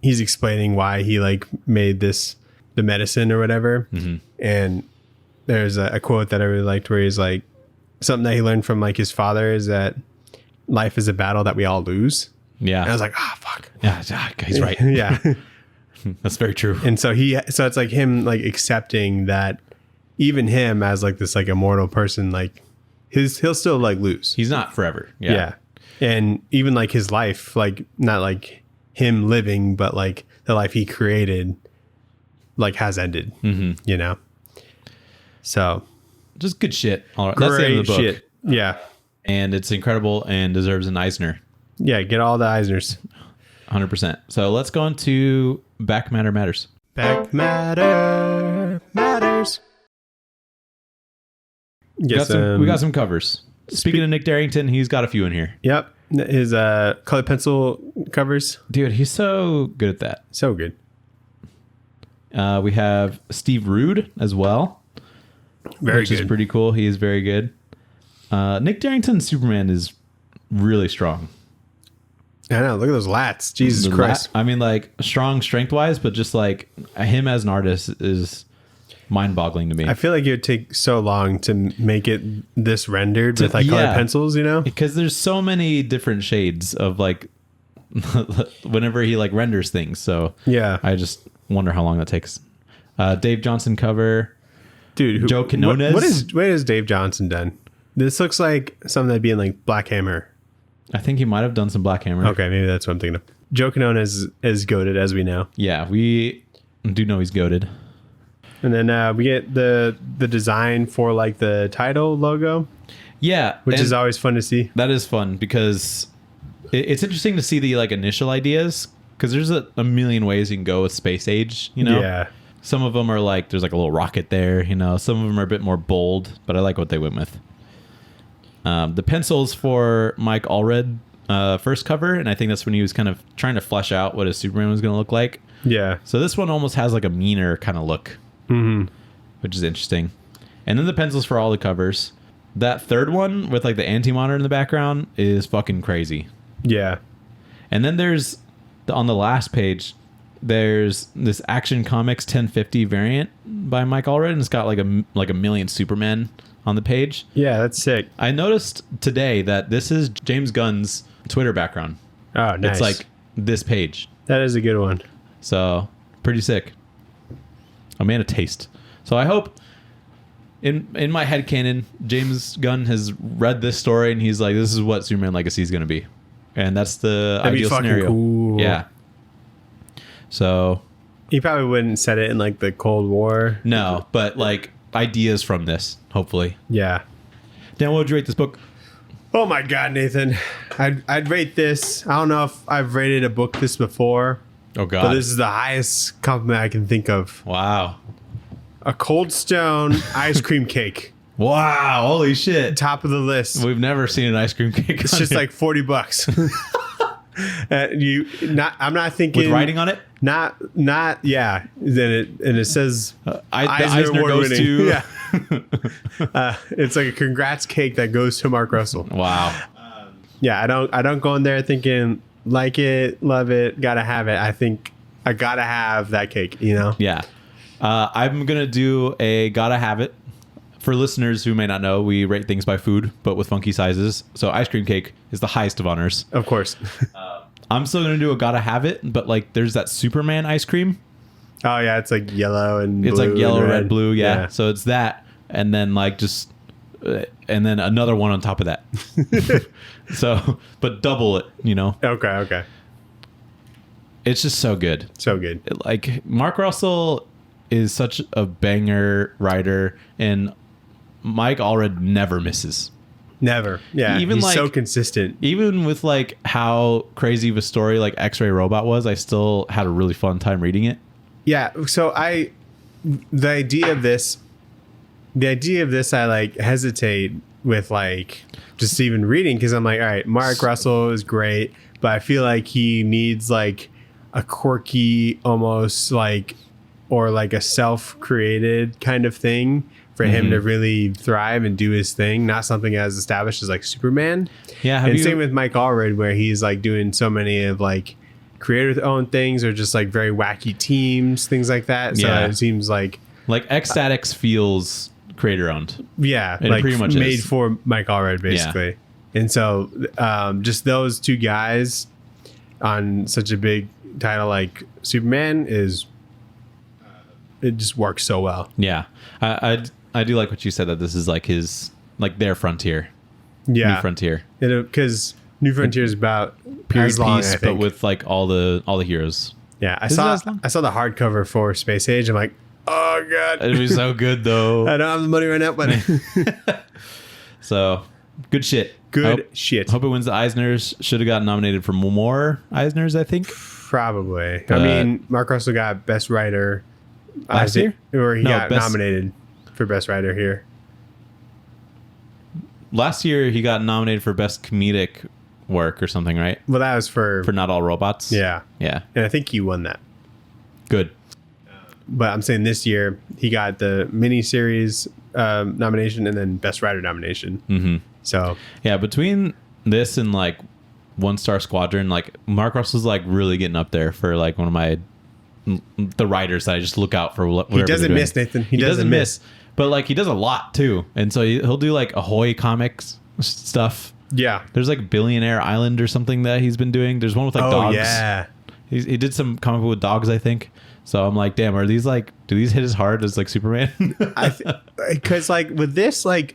he's explaining why he like made the medicine or whatever. Mm-hmm. And there's a quote that I really liked where he's like, something that he learned from like his father is that life is a battle that we all lose. Yeah. And I was like, fuck. Yeah, he's right. Yeah. That's very true. And so it's like him like accepting that even him as like this like immortal person, like he'll still like lose. He's not forever. Yeah. And even like his life, like not like him living, but like the life he created, like has ended, you know? So just good shit. All right. That's the end of the book. Shit. Yeah. And it's incredible and deserves an Eisner. Yeah. Get all the Eisners. 100%. So let's go on to Back Matter Matters. Back Matter Matters. We got some covers. Speaking of Nick Darrington, he's got a few in here. Yep. His colored pencil covers. Dude, he's so good at that. So good. We have Steve Rude as well. Which is pretty cool. He is very good. Nick Darrington's Superman is really strong. I know. Look at those lats. Jesus Christ. I mean, like, strong strength-wise, but just, like, him as an artist is mind-boggling to me. I feel like it would take so long to make it this rendered with, like, colored pencils, you know? Because there's so many different shades of, like, whenever he, like, renders things. So, yeah. I just wonder how long that takes. Dave Johnson cover. Dude. Joe Quinones. What has Dave Johnson done? This looks like something that'd be in, like, Black Hammer. I think he might have done some Black Hammer. Okay, maybe that's what I'm thinking of. Joe Quinones is goated, as we know. Yeah, we do know he's goated. And then we get the design for like the title logo. Yeah, which is always fun to see. That is fun because it's interesting to see the like initial ideas, because there's a million ways you can go with Space Age. You know, yeah. Some of them are like there's like a little rocket there. You know, some of them are a bit more bold, but I like what they went with. The pencils for Mike Allred first cover, and I think that's when he was kind of trying to flesh out what his Superman was going to look like. Yeah. So this one almost has like a meaner kind of look, which is interesting. And then the pencils for all the covers. That third one with like the anti-monitor in the background is fucking crazy. Yeah. And then there's on the last page, there's this Action Comics 1050 variant by Mike Allred, and it's got like a million Supermen on the page. Yeah, that's sick. I noticed today that this is James Gunn's Twitter background. Oh, nice. It's like this page. That is a good one. So, pretty sick. A man of taste. So I hope in my headcanon, James Gunn has read this story and he's like, this is what Superman Legacy is going to be. And that's the ideal scenario. Cool. Yeah. So he probably wouldn't set it in like the Cold War. No, but like ideas from this, hopefully. Yeah. Dan, what would you rate this book? Oh my God, Nathan. I'd rate this. I don't know if I've rated a book this before. Oh God. But this is the highest compliment I can think of. Wow. A Cold Stone ice cream cake. Wow. Holy shit. Top of the list. We've never seen an ice cream cake. It's just like $40. I'm not thinking with writing on it. Not yeah. Then it says Eisner goes winning. to. Yeah. It's like a congrats cake that goes to Mark Russell. Wow. Yeah, I don't go in there thinking like it, love it, gotta have it. I think I gotta have that cake. Yeah. I'm gonna do a gotta have it. For listeners who may not know, we rate things by food, but with funky sizes. So ice cream cake is the highest of honors. Of course. I'm still going to do a gotta have it, but like there's that Superman ice cream. Oh, yeah. It's like yellow and It's blue like yellow, and red, blue. Yeah. So it's that. And then like just, and then another one on top of that. So, but double it, Okay. It's just so good. So good. Like Mark Russell is such a banger writer, and Mike Allred never misses. Never. Yeah. Even he's like so consistent. Even with like how crazy of a story like X-Ray Robot was, I still had a really fun time reading it. Yeah. So the idea of this, I like hesitate with like just even reading, because I'm like, all right, Mark Russell is great, but I feel like he needs like a quirky, almost like, or like a self-created kind of thing for him to really thrive and do his thing, not something as established as like Superman. Yeah. And same with Mike Allred, where he's like doing so many of like creator-owned things or just like very wacky teams, things like that. So Yeah. it seems like Ecstatics feels creator-owned. yeah, It like pretty much made is. for Mike Allred basically. And so just those two guys on such a big title like Superman is it just works so well. Yeah. I do like what you said, that this is like his, like their frontier. Yeah, New Frontier. Because New Frontier is about Period as long, piece, I but think. with like all the heroes. Yeah, I Is it saw as long? the hardcover for Space Age. I'm like, oh god, It'd be so good though. I don't have the money right now, but So good shit. good shit. Hope it wins the Eisners. Should have gotten nominated for more Eisners, I think. Probably. I mean, Mark Russell got Best Writer Last year? or he No, got Best- nominated for Best Writer here. Last year he got nominated for Best Comedic Work or something, right? Well, that was for For Not All Robots. yeah, Yeah. and I think he won that. Good. But I'm saying this year he got the miniseries nomination and then Best Writer nomination. Mm-hmm. So Yeah, between this and like One Star Squadron, like Mark Russell's like really getting up there for like one of the writers that I just look out for. he doesn't miss, Nathan. He doesn't miss. But like he does a lot too, and so he'll do like Ahoy comics stuff. Yeah. There's like Billionaire Island or something that he's been doing. There's one with like Oh dogs. yeah. He did some comic book with dogs, I think. So I'm like, damn, are these like, do these hit as hard as like Superman? Because like with this, like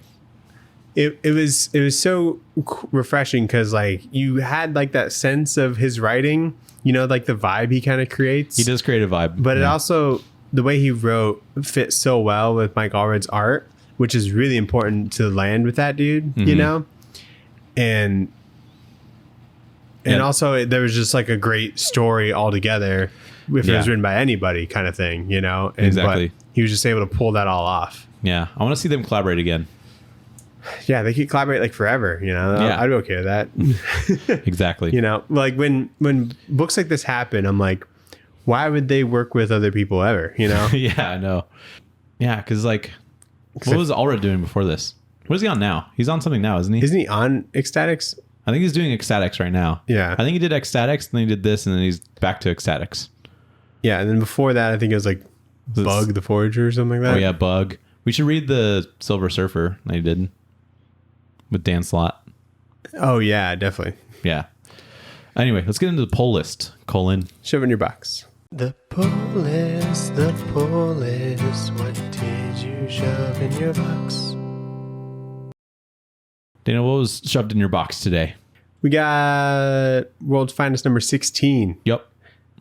it was so refreshing because like you had like that sense of his writing, like the vibe he kind of creates. He does create a vibe, But it yeah. also, the way he wrote fits so well with Mike Allred's art, which is really important to land with that dude, And Yeah. also there was just like a great story altogether if it was Yeah. written by anybody kind of thing, And, Exactly. but he was just able to pull that all off. Yeah, I want to see them collaborate again. Yeah, they could collaborate like forever, Yeah. I'd be okay with that. Exactly. Like when books like this happen, I'm like, why would they work with other people ever, Yeah, I know. Yeah, because like, what was Allred doing before this? What is he on now? He's on something now, isn't he? Isn't he on Ecstatics? I think he's doing Ecstatics right now. Yeah. I think he did Ecstatics, and then he did this, and then he's back to Ecstatics. Yeah, and then before that, I think it was like Bug the Forager or something like that. Oh yeah, Bug. We should read the Silver Surfer that he did with Dan Slott. Oh yeah, definitely. Yeah. Anyway, let's get into the poll list. Colin. Shove it in your box. The poll list, what did you shove in your box? Dana, what was shoved in your box today? We got World's Finest number 16. Yep.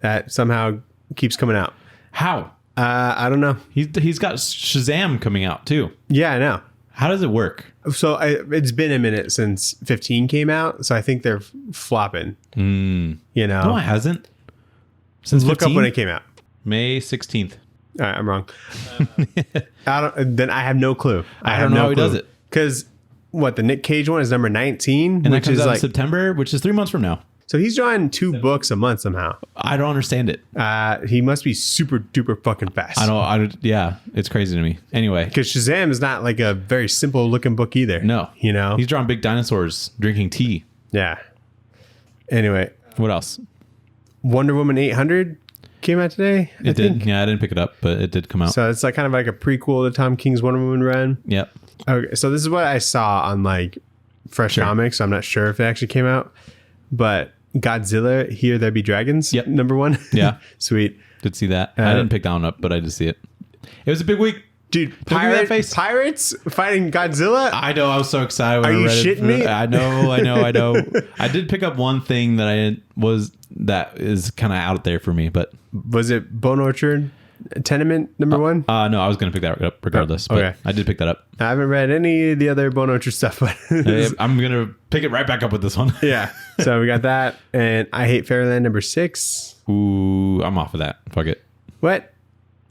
That somehow keeps coming out. How? I don't know. He's got Shazam coming out too. Yeah, I know. How does it work? So it's been a minute since 15 came out, so I think they're flopping. No, it hasn't. Since Look 15? up when it came out. May 16th. All right, I'm wrong. Then I have no clue. I don't know how he does it. Because the Nick Cage one is number 19, And that which comes is out in like September, which is 3 months from now. So he's drawing 2 books a month somehow. I don't understand it. He must be super duper fucking fast. Yeah, it's crazy to me. Anyway, because Shazam is not like a very simple looking book either. No, you know, he's drawing big dinosaurs drinking tea. Yeah. Anyway, what else? Wonder Woman 800 came out today. It did. Yeah, I didn't pick it up, but it did come out. So it's like kind of like a prequel to Tom King's Wonder Woman run. Yep. Okay, so this is what I saw on like Fresh Comics. So I'm not sure if it actually came out, but Godzilla, Here There Be Dragons. Yep. #1. Yeah. Sweet. Did see that. I didn't pick that one up, but I did see it. It was a big week. Dude, pirates fighting Godzilla? I know. I was so excited when Are I you read shitting me? I know. I did pick up one thing that is kind of out there for me, but was it Bone Orchard Tenement #1? No, I was going to pick that up regardless, okay. But I did pick that up. I haven't read any of the other Bone Orchard stuff, but I'm going to pick it right back up with this one. Yeah. So we got that, and I Hate Fairyland #6. Ooh, I'm off of that. Fuck it. What?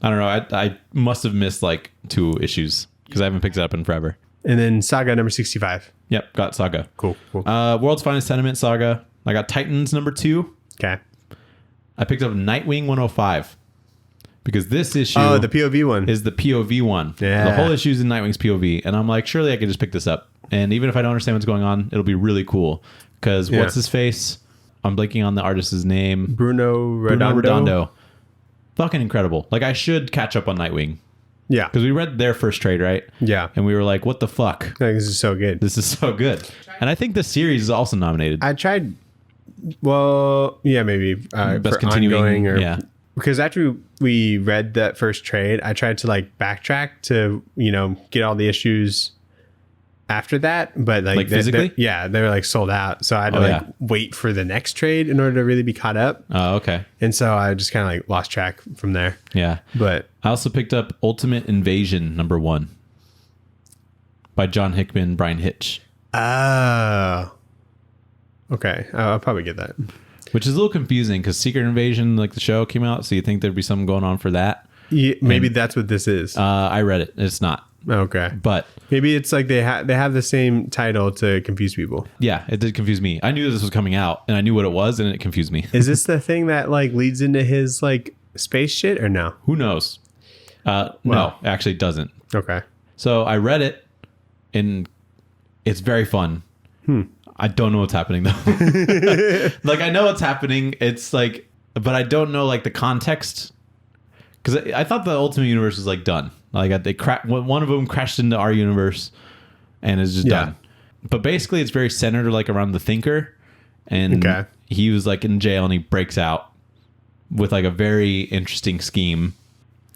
I don't know. I must have missed like 2 issues because I haven't picked it up in forever. And then Saga #65. Yep, got Saga. Cool. World's Finest Tenement Saga. I got Titans #2. Okay. I picked up Nightwing 105 because this issue the POV one is the POV one. Yeah. The whole issue is in Nightwing's POV, and I'm like, surely I could just pick this up. And even if I don't understand what's going on, it'll be really cool. Because what's his face? I'm blanking on the artist's name. Bruno Redondo. Fucking incredible. Like, I should catch up on Nightwing. Yeah. Because we read their first trade, right? Yeah. And we were like, what the fuck? Like, this is so good. This is so good. And I think the series is also nominated. I tried. Well, yeah, maybe Best for continuing, ongoing or yeah. Because after we read that first trade, I tried to like backtrack to get all the issues after that, but like physically, they were like sold out, so I had to wait for the next trade in order to really be caught up. Oh, okay. And so I just kind of like lost track from there. Yeah, but I also picked up Ultimate Invasion #1 by John Hickman, Brian Hitch. Oh, okay. I'll probably get that. Which is a little confusing because Secret Invasion, like the show, came out, so you think there'd be something going on for that. Yeah, maybe that's what this is. I read it. It's not. Okay. But maybe it's like they have the same title to confuse people. Yeah, it did confuse me. I knew this was coming out, and I knew what it was, and it confused me. Is this the thing that like leads into his like space shit or no? Who knows? No, actually it doesn't. Okay. So I read it, and it's very fun. I don't know what's happening though. Like, I know what's happening. It's like, but I don't know like the context. Because I thought the Ultimate Universe was like done. Like one of them crashed into our universe, and is just done. But basically, it's very centered like around the Thinker, and he was like in jail, and he breaks out with like a very interesting scheme,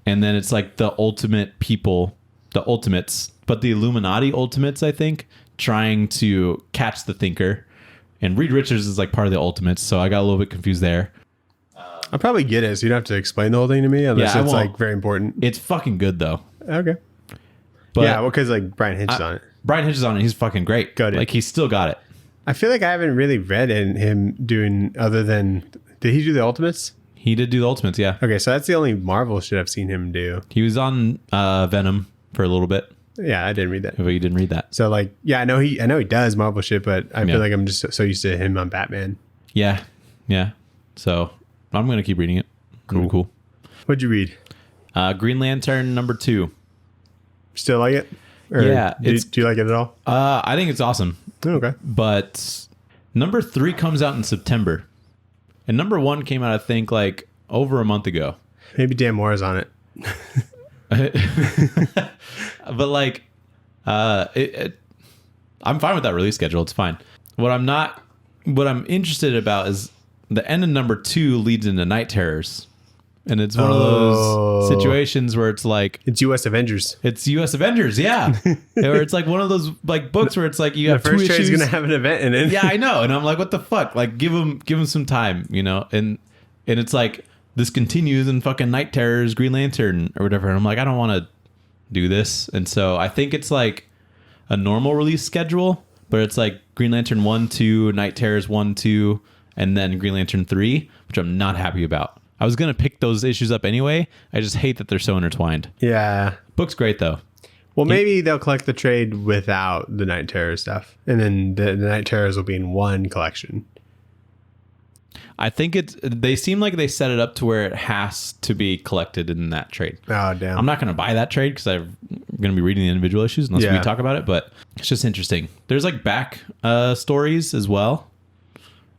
and then it's like the ultimate people, the Ultimates, but the Illuminati Ultimates, I think, trying to catch the Thinker, and Reed Richards is like part of the Ultimates, so I got a little bit confused there. I'll probably get it, so you don't have to explain the whole thing to me unless it's like very important. It's fucking good though. Okay. But yeah, well, because like Brian Hitch is on it. Brian Hitch is on it. He's fucking great. Got it. Like, he's still got it. I feel like I haven't really read him doing other than. Did he do the Ultimates? He did do the Ultimates, yeah. Okay, so that's the only Marvel shit I've seen him do. He was on Venom for a little bit. Yeah, I didn't read that. But you didn't read that. So like, yeah, I know he does Marvel shit, but I feel like I'm just so used to him on Batman. Yeah, yeah. So I'm gonna keep reading it. Cool. What'd you read? Green Lantern #2. Still like it? Or yeah. Do you like it at all? I think it's awesome. Okay. But #3 comes out in September, and #1 came out, I think, like over a month ago. Maybe Dan Moore is on it. But like, I'm fine with that release schedule. It's fine. What I'm interested about is the end of #2 leads into Night Terrors. And it's one of those situations where it's like... It's U.S. Avengers. It's U.S. Avengers, yeah. Where it's like one of those like books where it's like you have 2 issues. The first trade's going to have an event in it. Yeah, I know. And I'm like, what the fuck? Like, give them some time, you know? And it's like, this continues in fucking Night Terrors, Green Lantern, or whatever. And I'm like, I don't want to do this. And so I think it's like a normal release schedule, but it's like Green Lantern 1, 2, Night Terrors 1, 2, and then Green Lantern 3, which I'm not happy about. I was going to pick those issues up anyway. I just hate that they're so intertwined. Yeah. Book's great, though. Well, maybe they'll collect the trade without the Night Terror stuff. And then the Night Terrors will be in one collection. I think they seem like they set it up to where it has to be collected in that trade. Oh, damn. I'm not going to buy that trade because I'm going to be reading the individual issues unless we talk about it, but it's just interesting. There's like back stories as well.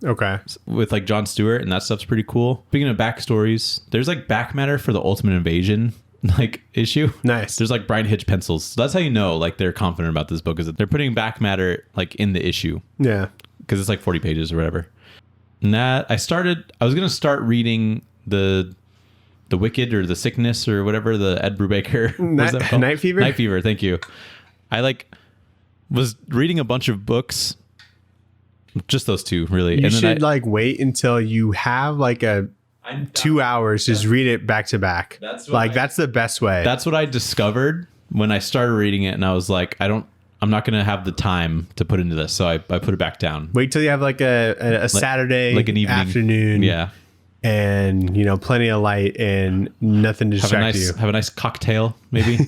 Okay. With like Jon Stewart, and that stuff's pretty cool. Speaking of back stories, there's like back matter for the Ultimate Invasion like issue. Nice. There's like Brian Hitch pencils. So that's how you know like they're confident about this book, is that they're putting back matter like in the issue. Yeah. Because it's like 40 pages or whatever. And that I was going to start reading the Wicked or the Sickness or whatever, the Ed Brubaker. Night Fever? Night Fever, thank you. I like was reading a bunch of books. Just those two, really. You and should like wait until you have like 2 hours. Just read it back to back. That's the best way. That's what I discovered when I started reading it, and I was like, I'm not going to have the time to put into this, so I put it back down. Wait till you have like a Saturday, like an evening afternoon, yeah, and plenty of light and nothing to distract you. Have a nice cocktail, maybe.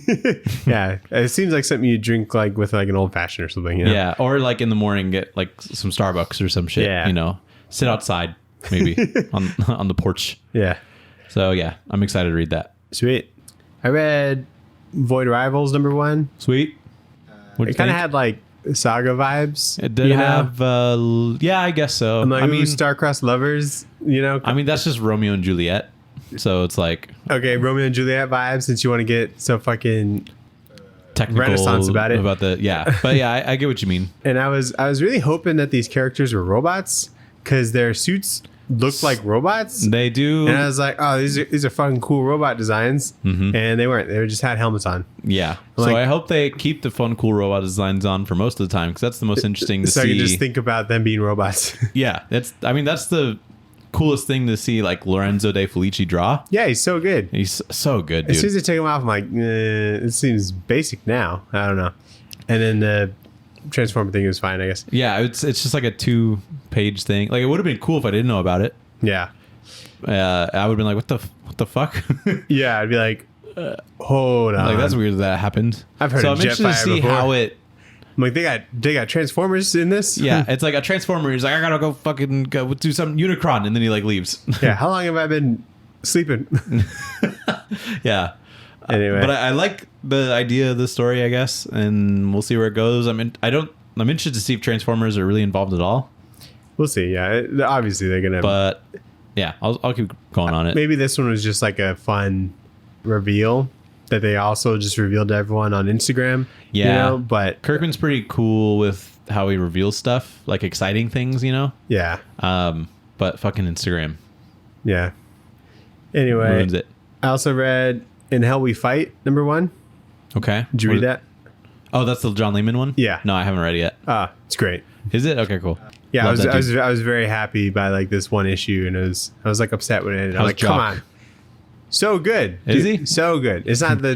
Yeah, it seems like something you drink like with like an old fashioned or something. Yeah, or like in the morning, get like some Starbucks or some shit. Yeah. Sit outside maybe on the porch. Yeah. So yeah, I'm excited to read that. Sweet. I read Void Rivals #1. Sweet. It kind of had like Saga vibes. It did have, yeah, I guess so. I'm like, I mean, star-crossed lovers, I mean, that's just Romeo and Juliet. So it's like, okay, Romeo and Juliet vibes, since you want to get so fucking technical Renaissance about it. But yeah, I get what you mean. And I was really hoping that these characters were robots, because their suits looked like robots. They do. And I was like, oh, these are fucking cool robot designs. Mm-hmm. And they weren't. They just had helmets on. Yeah. Like, so I hope they keep the fun, cool robot designs on for most of the time, because that's the most interesting to see. So I can just think about them being robots. Yeah. That's the coolest thing to see, like Lorenzo De Felici draw. Yeah, he's so good. He's so good, dude. As soon as they take him off, I'm like, it seems basic now. I don't know. And then the Transformer thing was fine, I guess. Yeah, it's just like a 2-page thing. Like, it would have been cool if I didn't know about it. Yeah. I would have been like, what the fuck? Yeah, I'd be like, hold on. Like, that's weird that happened. I've heard so of I'm interested to see before. how it. I'm like, they got Transformers in this? Yeah, it's like a Transformer. He's like, I gotta go fucking go do some Unicron, and then he like leaves. Yeah, how long have I been sleeping? Yeah. Anyway. But I like the idea of the story, I guess, and we'll see where it goes. I'm interested to see if Transformers are really involved at all. We'll see. Yeah, obviously they're gonna. But yeah, I'll keep going on it. Maybe this one was just like a fun reveal that they also just revealed to everyone on Instagram. Yeah, but Kirkman's pretty cool with how he reveals stuff, like exciting things. Yeah. But fucking Instagram. Yeah. Anyway, Ruins it. I also read In Hell We Fight #1. Okay. Did you read that? Oh, that's the John Lehman one? Yeah. No, I haven't read it yet. It's great. Is it? Okay, cool. Yeah, Love that dude. I was very happy by like this one issue, and I was like upset when it ended. I was like, Jock? come on. So good. Is Dude, he? So good. It's not the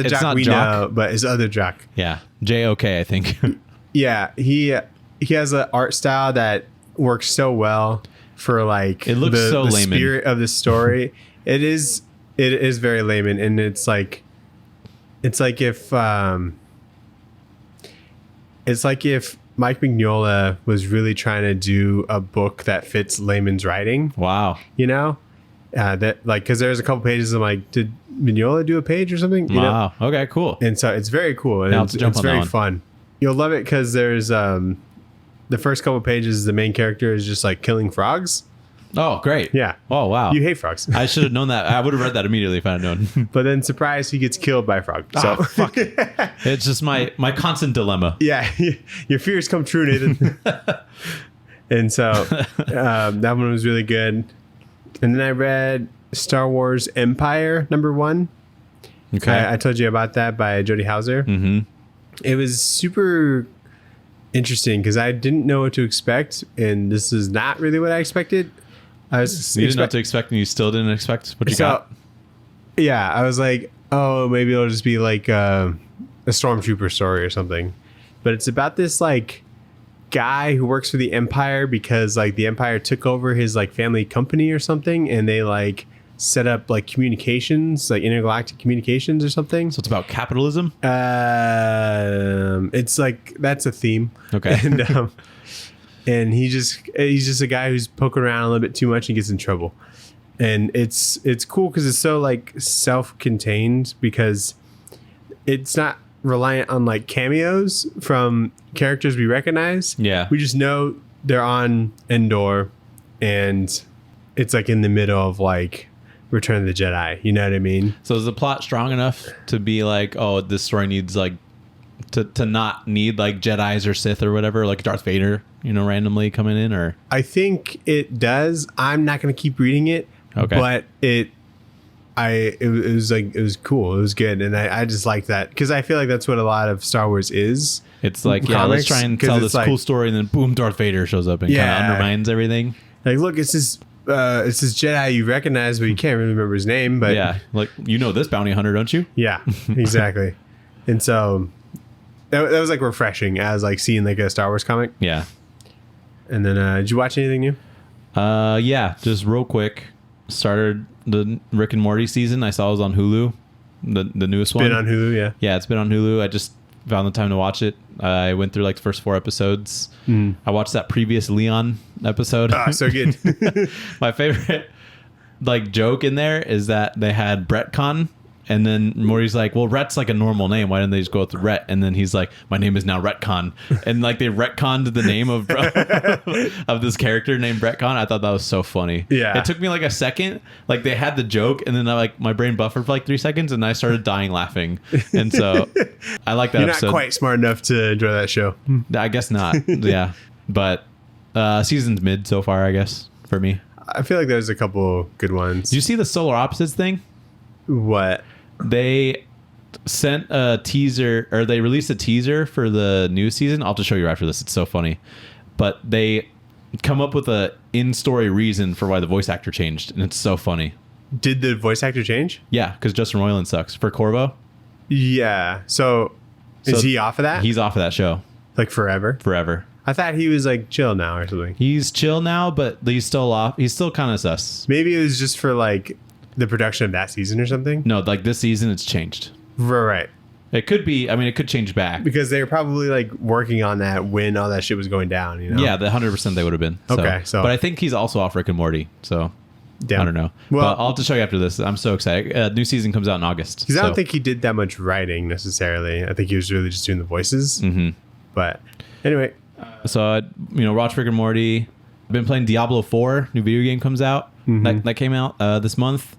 Jock we Jock. know, but his other Jock. Yeah. J-O-K, I think. Yeah, he has an art style that works so well for like It looks so the layman. spirit of the story. It is very layman, and it's like if Mike Mignola was really trying to do a book that fits layman's writing. Wow. That like, because there's a couple pages I'm like, did Mignola do a page or something? Wow. Okay, cool. And so it's very cool, and Now it's let's jump on that very one. fun. You'll love it because there's the first couple pages, the main character is just like killing frogs. Oh, great. Yeah. Oh, wow. You hate frogs. I should have known that. I would have read that immediately if I had known. But then surprise, he gets killed by a frog. So Fuck. It's just my constant dilemma. yeah, your fears come true, Nathan. And so that one was really good. And then I read Star Wars Empire #1. Okay. I told you about that by Jody Hauser. Mm-hmm. It was super interesting because I didn't know what to expect, and this is not really what I expected. I was You didn't know what to expect, and you still didn't expect what you got? Yeah, I was like, oh, maybe it'll just be like a stormtrooper story or something. But it's about this like guy who works for the Empire because like the Empire took over his like family company or something, and they like set up like communications, like intergalactic communications or something. So it's about capitalism? It's like that's a theme. Okay. and he's just a guy who's poking around a little bit too much and gets in trouble. And it's cool because it's so like self-contained, because it's not reliant on like cameos from characters we recognize. Yeah. We just know they're on Endor, and it's like in the middle of like Return of the Jedi. You know what I mean? So is the plot strong enough to be like, oh, this story needs like to not need like Jedis or Sith or whatever, like Darth Vader, randomly coming in? Or I think it does. I'm not going to keep reading it. Okay. But it was cool. It was good. And I just like that, because I feel like that's what a lot of Star Wars is. It's like, comics, yeah, let's try and tell this like, cool story, and then boom, Darth Vader shows up and kind of undermines everything. Like, look, it's this Jedi you recognize, but you can't really remember his name. But yeah, like, this bounty hunter, don't you? Yeah, exactly. And so that was like refreshing as like seeing like a Star Wars comic. Yeah. And then did you watch anything new? Yeah, just real quick. Started the Rick and Morty season. I saw it was on Hulu, the newest one. Been on Hulu, yeah. Yeah, it's been on Hulu. I just found the time to watch it. I went through like the first 4 episodes. I watched that previous Leon episode. Oh, so good. My favorite like joke in there is that they had Retcon, and then Morty's like, well, Rhett's like a normal name. Why didn't they just go with Rhett? And then he's like, my name is now Retcon. And like they retconned the name of of this character named Retcon. I thought that was so funny. Yeah. It took me like a second. Like they had the joke, and then my brain buffered for like 3 seconds, and I started dying laughing. And so I like that episode. You're not quite smart enough to enjoy that show. I guess not. Yeah. But season's mid so far, I guess, for me. I feel like there's a couple good ones. Did you see the Solar Opposites thing? What? They sent a teaser, or they released a teaser for the new season. I'll have to show you after this. It's so funny. But they come up with a in-story reason for why the voice actor changed, and it's so funny. Did the voice actor change? Yeah, because Justin Roiland sucks. For Corvo? Yeah. So is he off of that? He's off of that show. Like forever? Forever. I thought he was like chill now or something. He's chill now, but he's still off. He's still kind of sus. Maybe it was just for like the production of that season or something. No, like this season it's changed. Right. It could be. I mean, it could change back. Because they were probably like working on that when all that shit was going down, Yeah, the 100% they would have been. Okay, so. But I think he's also off Rick and Morty, so Damn. I don't know. Well, but I'll have to show you after this. I'm so excited. New season comes out in August. Because I don't think he did that much writing necessarily. I think he was really just doing the voices. Mm-hmm. But anyway. So I, watch Rick and Morty. I've been playing Diablo 4. New video game comes out. That came out this month.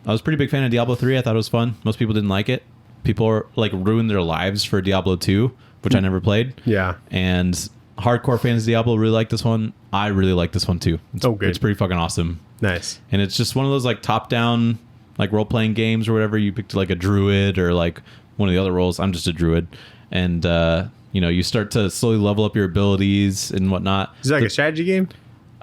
I was a pretty big fan of Diablo 3. I thought it was fun. Most people didn't like it. People are like ruined their lives for Diablo 2, which I never played. Yeah. And hardcore fans of Diablo really like this one. I really like this one too. It's, good. It's pretty fucking awesome. Nice. And it's just one of those like top-down like role-playing games or whatever. You picked like a druid or like one of the other roles. I'm just a druid. And, you start to slowly level up your abilities and whatnot. Is it like a strategy game?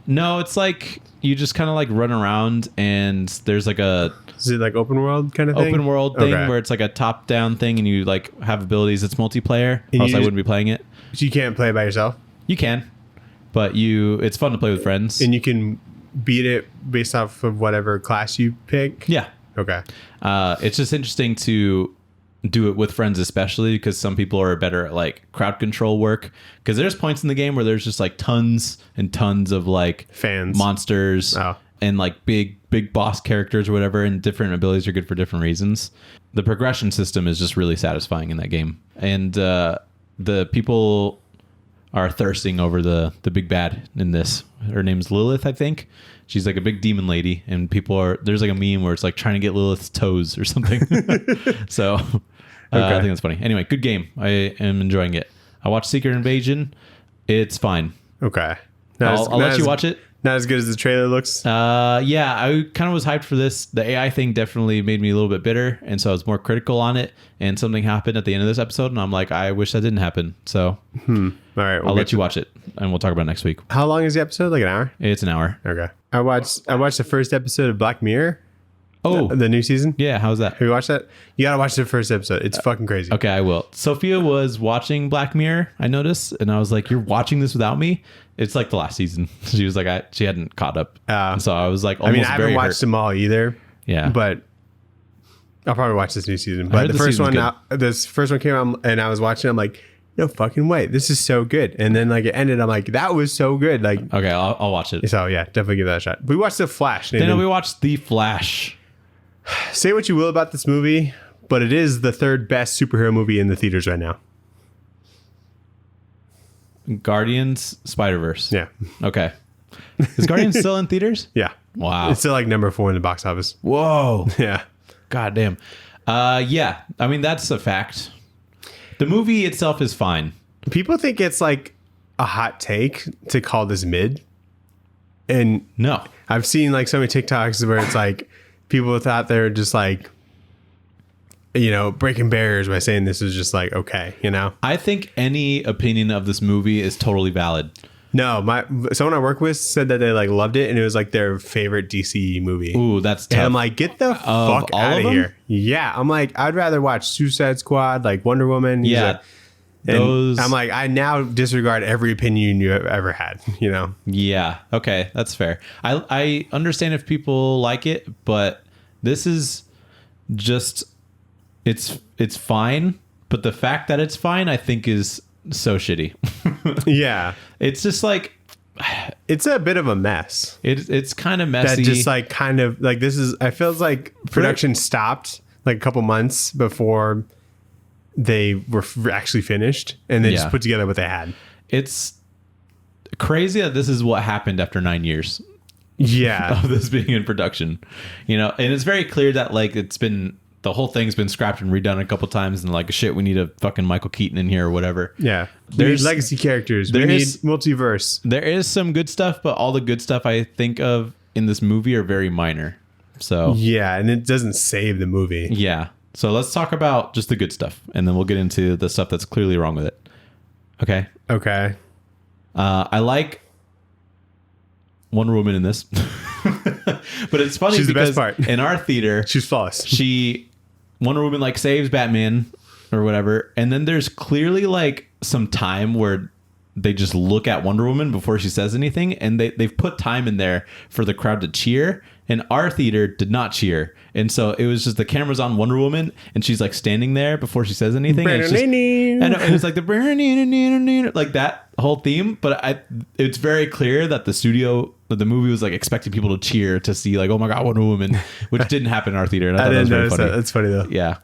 No, it's like you just kind of like run around, and there's like a... Is it like open world kind of thing? Open world thing where it's like a top-down thing, and you like have abilities. It's multiplayer. Else I wouldn't be playing it. So you can't play it by yourself? You can, but it's fun to play with friends. And you can beat it based off of whatever class you pick? Yeah. Okay. It's just interesting to do it with friends, especially because some people are better at like crowd control work, because there's points in the game where there's just like tons and tons of like fans, monsters, and like big boss characters or whatever, and different abilities are good for different reasons. The progression system is just really satisfying in that game, and the people are thirsting over the big bad in this. Her name's Lilith, I think. She's like a big demon lady, and there's like a meme where it's like trying to get Lilith's toes or something. So I think that's funny. Anyway, good game. I am enjoying it. I watched Secret Invasion. It's fine. Okay. I'll let you watch it. Not as good as the trailer looks. Yeah, I kind of was hyped for this. The AI thing definitely made me a little bit bitter, and so I was more critical on it. And something happened at the end of this episode, and I'm like, I wish that didn't happen. So all right, I'll let you watch it, and we'll talk about it next week. How long is the episode? Like an hour? It's an hour. Okay. I watched the first episode of Black Mirror. Oh, the new season. Yeah, how's that? Have you watched that? You gotta watch the first episode. It's fucking crazy. Okay, I will. Sophia was watching Black Mirror, I noticed, and I was like, "You're watching this without me?" It's like the last season. She was like, she hadn't caught up, so I was like, almost. I haven't watched them all either. Yeah, but I'll probably watch this new season. But the first one came out, and I was watching. I'm like, no fucking way, this is so good. And then like it ended, I'm like, that was so good. Like, Okay, I'll watch it. so yeah, definitely give that a shot. We watched The Flash. Nathan. Then we watched The Flash. Say what you will about this movie, but it is the third best superhero movie in the theaters right now. Guardians Spider-Verse. Yeah. Okay. Is Guardians still in theaters? Yeah. Wow. It's still like number 4 in the box office. Whoa. Yeah. God damn. Yeah. I mean, that's a fact. The movie itself is fine. People think it's like a hot take to call this mid. And No. I've seen like so many TikToks where it's like people thought they were just like, you know, breaking barriers by saying this is just like, okay, you know? I think any opinion of this movie is totally valid. No, someone I work with said that they like loved it and it was like their favorite DC movie. Ooh, that's tough. And I'm like, get the fuck all out of of them? here. Yeah. I'm like, I'd rather watch Suicide Squad, like Wonder Woman. He's Yeah. like- and Those- I'm like, I now disregard every opinion you have ever had, you know? Yeah. Okay. That's fair. I understand if people like it, but this is just, it's fine. But the fact that it's fine, I think is so shitty. Yeah. It's just like, It's a bit of a mess. it's kind of That messy. just like kind of like this is, I feels like production stopped like a couple months before they were actually finished and they Yeah. just put together what they had. It's crazy that this is what happened after 9 years Yeah. of this being in production, you know, and it's very clear that like the whole thing's been scrapped and redone a couple times and like shit, we need a fucking Michael Keaton in here or whatever. Yeah. There's- There's legacy characters. We there need is- multiverse. There is some good stuff, but all the good stuff I think of in this movie are very minor. So Yeah. And it doesn't save the movie. yeah. So let's talk about just the good stuff and then we'll get into the stuff that's clearly wrong with it. Okay. Okay. I like Wonder Woman in this, but it's funny She's the because best part. in our theater, She's flawless. Wonder Woman like saves Batman or whatever, and then there's clearly like some time where they just look at Wonder Woman before she says anything, and they've put time in there for the crowd to cheer. And our theater did not cheer, and so it was just the camera's on Wonder Woman, and she's like standing there before she says anything. And it's just, I know, and it's like the like that whole theme, but it's very clear that the movie was like expecting people to cheer to see like, oh my god, Wonder Woman, which didn't happen in our theater. And I thought that was very funny. That's funny though. Yeah,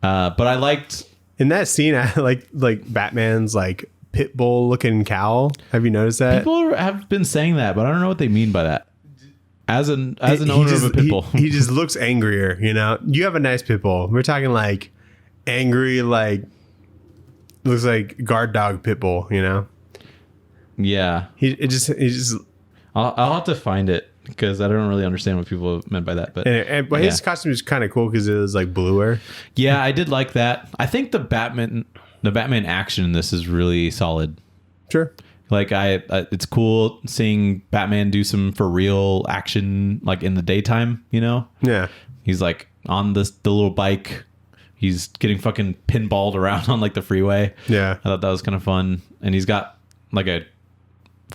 but I liked In that scene, I like Batman's like pit bull looking cowl. Have you noticed that? people have been saying that, but I don't know what they mean by that. As an owner of a pit bull, he just looks angrier. You know, you have a nice pit bull. We're talking like angry, like looks like guard dog pit bull. You know, yeah, he just I'll have to find it because I don't really understand what people meant by that. But but his costume is kind of cool because it was like bluer. yeah, I did like that. I think the Batman action in this is really solid. Sure. Like it's cool seeing Batman do some for real action like in the daytime, you know? Yeah. He's like on the little bike. He's getting fucking pinballed around on like the freeway. Yeah. I thought that was kind of fun. And he's got like a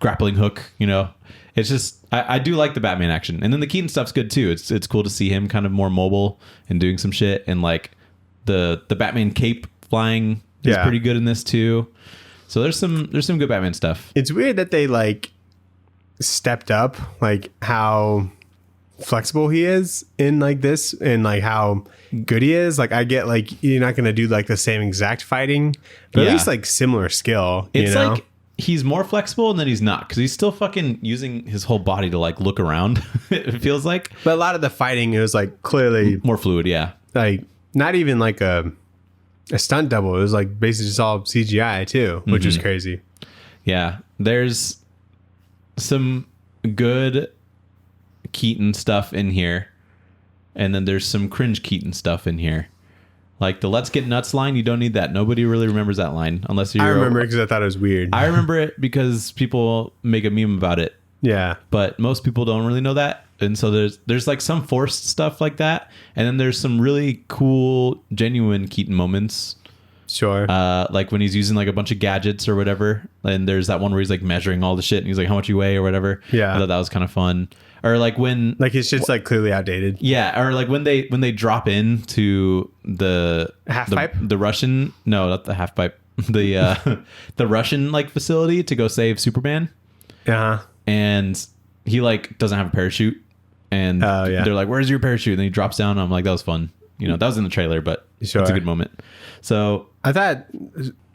grappling hook, you know? It's just I do like the Batman action. And then the Keaton stuff's good too. It's cool to see him kind of more mobile and doing some shit, and like the Batman cape flying is Yeah. pretty good in this too. So there's some good Batman stuff. It's weird that they like stepped up like how flexible he is in like this and like how good he is. Like I get like you're not gonna do like the same exact fighting, but Yeah. at least like similar skill. It's you know? like he's more flexible and then he's not, because he's still fucking using his whole body to like look around. It feels like but a lot of the fighting it was like clearly more fluid. Yeah. like not even like a stunt double. It was like basically just all CGI too, which was crazy. Yeah. There's some good Keaton stuff in here, and then there's some cringe Keaton stuff in here. Like the "Let's get nuts" line, you don't need that. Nobody really remembers that line unless you're. I remember because I thought it was weird. I remember it because people make a meme about it, yeah. but most people don't really know that. And so there's like some forced stuff like that, and then there's some really cool, genuine Keaton moments. Sure. Like when he's using like a bunch of gadgets or whatever, and there's that one where he's like measuring all the shit, and he's like, "How much you weigh?" or whatever. Yeah. I thought that was kind of fun. Or like when like his shit's like clearly outdated. yeah, or like when they drop into the Half the, pipe? the Russian, no, not the half pipe. the Russian like facility to go save Superman. Uh-huh. And he like doesn't have a parachute, and they're like, "Where's your parachute?" And then he drops down. And I'm like, that was fun. You know, that was in the trailer, but it's a good moment. So I thought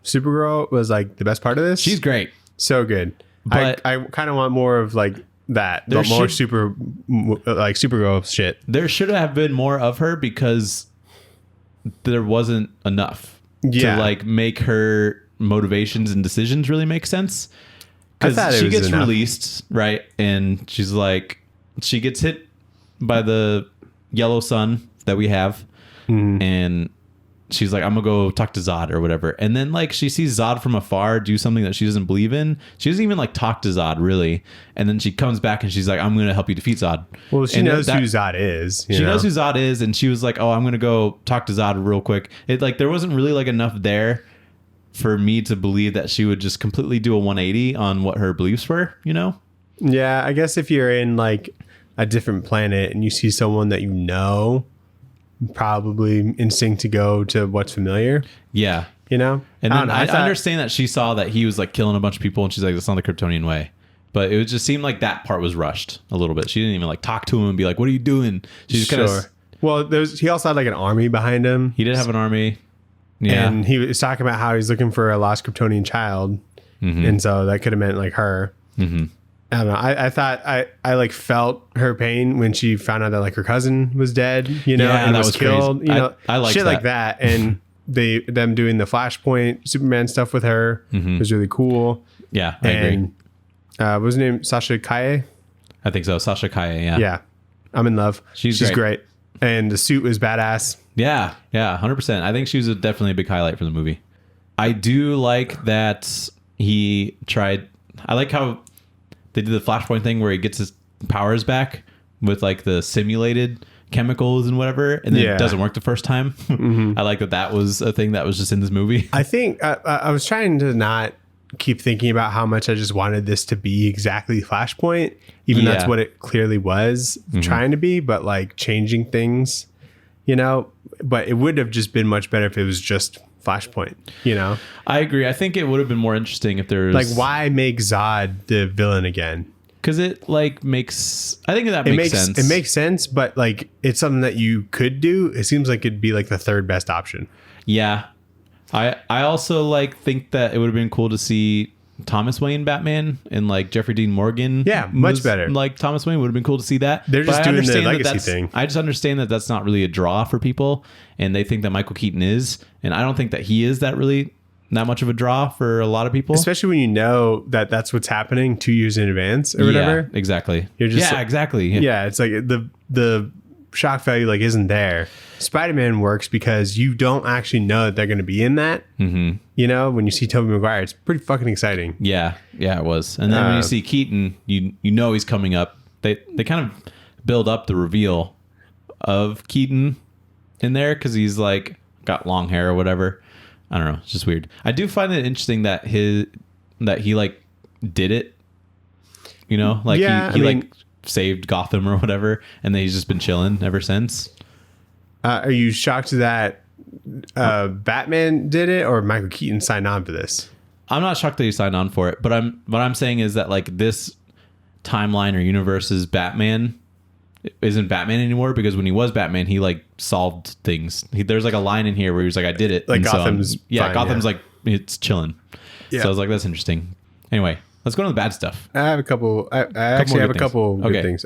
Supergirl was like the best part of this. She's great, so good. But I kind of want more of like that, but more Supergirl shit. There should have been more of her because there wasn't enough to like make her motivations and decisions really make sense. Because she gets released, right? And she's like, she gets hit by the yellow sun that we have. And she's like, I'm going to go talk to Zod or whatever. And then like she sees Zod from afar do something that she doesn't believe in. She doesn't even like talk to Zod really. And then she comes back and she's like, I'm going to help you defeat Zod. Well, she knows who Zod is. She knows who Zod is. And she was like, oh, I'm going to go talk to Zod real quick. It like, there wasn't really like enough there for me to believe that she would just completely do a 180 on what her beliefs were, you know? Yeah, I guess if you're in like a different planet and you see someone that you know, probably instinct to go to what's familiar. Yeah. You know? And then I understand that she saw that he was like killing a bunch of people and she's like, that's not the Kryptonian way. But it just seemed like that part was rushed a little bit. She didn't even like talk to him and be like, what are you doing? She just kind of... Well, he also had like an army behind him. He did have an army. Yeah. And he was talking about how he's looking for a lost Kryptonian child. And so that could have meant like her. I don't know. I thought I like felt her pain when she found out that like her cousin was dead, you know, and was killed. Crazy. You know, I like shit like that. And them doing the Flashpoint Superman stuff with her was really cool. Yeah, I agree. What was her name? Sasha Kaye? I think so. Sasha Kaye, yeah. Yeah. I'm in love. She's great. And the suit was badass. Yeah, 100%. I think she was definitely a big highlight for the movie. I do like that he tried... I like how they did the Flashpoint thing where he gets his powers back with like the simulated chemicals and whatever, and then it doesn't work the first time. I like that was a thing that was just in this movie. I think I was trying to not keep thinking about how much I just wanted this to be exactly Flashpoint, even that's what it clearly was trying to be, but like changing things, you know. But it would have just been much better if it was just Flashpoint, you know. I agree. I think it would have been more interesting if there's like, why make Zod the villain again? Because it like makes, I think that makes sense. It makes sense, but like it's something that you could do. It seems like it'd be like the third best option. Yeah. I also like think that it would have been cool to see Thomas Wayne Batman and like Jeffrey Dean Morgan. Yeah, much better. Like Thomas Wayne would have been cool to see that. They're just doing the legacy thing. I just understand that that's not really a draw for people, and they think that Michael Keaton is, and I don't think that he is that much of a draw for a lot of people. Especially when you know that that's what's happening 2 years in advance or whatever. Yeah, exactly. You're just exactly. Yeah, it's like the shock value like isn't there. Spider-Man works because you don't actually know that they're going to be in that. You know, when you see Tobey Maguire, it's pretty fucking exciting. Yeah, it was. And then when you see Keaton, you know he's coming up. They kind of build up the reveal of Keaton in there because he's like got long hair or whatever. I don't know. It's just weird. I do find it interesting that he like did it. You know, like he like saved Gotham or whatever, and then he's just been chilling ever since. Are you shocked that Batman did it or Michael Keaton signed on for this? I'm not shocked that he signed on for it, but what I'm saying is that like this timeline or universe's Batman isn't Batman anymore, because when he was Batman, he like solved things. There's like a line in here where he was like, I did it. Like Gotham's Gotham's like, it's chilling. Yeah. So I was like, that's interesting. Anyway, let's go to the bad stuff. I have a couple. I actually have a couple good things.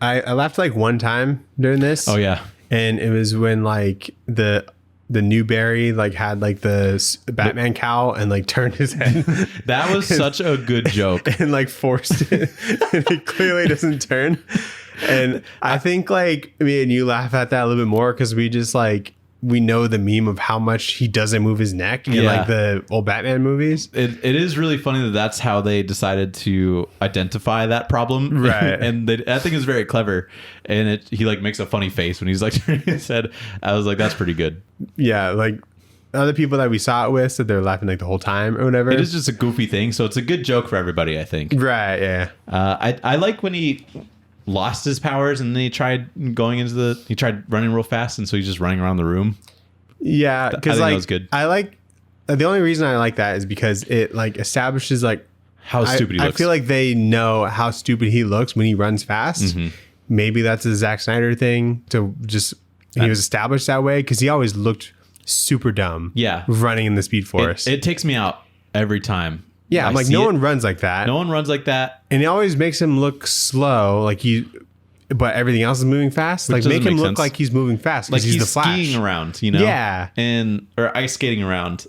I laughed like one time during this. Oh yeah. And it was when like the new Barry like had like the Batman cowl and like turned his head. That was such a good joke. And like forced it. And it clearly doesn't turn. And I think like me and you laugh at that a little bit more because we just like, we know the meme of how much he doesn't move his neck in like the old Batman movies. It is really funny that that's how they decided to identify that problem. Right. And I think it's very clever. And he like makes a funny face when he's like turning his head. I was like, that's pretty good. Yeah. Like other people that we saw it with said they're laughing like the whole time or whatever. It is just a goofy thing. So it's a good joke for everybody, I think. Right. Yeah. I like when he lost his powers and then he tried running real fast, and so he's just running around the room. Yeah, because like that was good. I like the only reason I like that is because it like establishes like How stupid he looks. I feel like they know how stupid he looks when he runs fast. Maybe that's a Zack Snyder thing to just he was established that way because he always looked super dumb. Yeah, running in the Speed Force. It takes me out every time. Yeah, I'm like, no one runs like that. No one runs like that. And it always makes him look slow, like but everything else is moving fast. Which like make him look sense. like he's moving fast. Like he's the Flash. skiing around, you know? Yeah. Or ice skating around.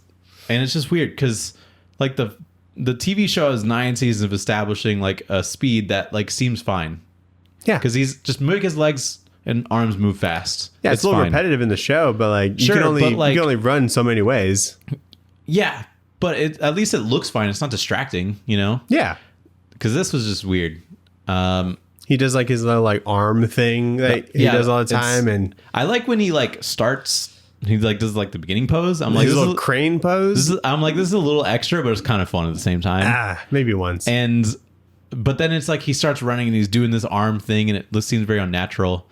And it's just weird because like the TV show has 9 seasons of establishing like a speed that like seems fine. Yeah. Because he's just moving his legs and arms move fast. Yeah, it's a little repetitive in the show, but like you can only run so many ways. Yeah. But at least it looks fine. It's not distracting, you know? Yeah. Because this was just weird. He does like his little like arm thing that he does all the time, and I like when he like starts. He like does like the beginning pose. I'm like his little crane pose. I'm like, this is a little extra, but it's kind of fun at the same time. Maybe once. But then it's like he starts running and he's doing this arm thing, and it seems very unnatural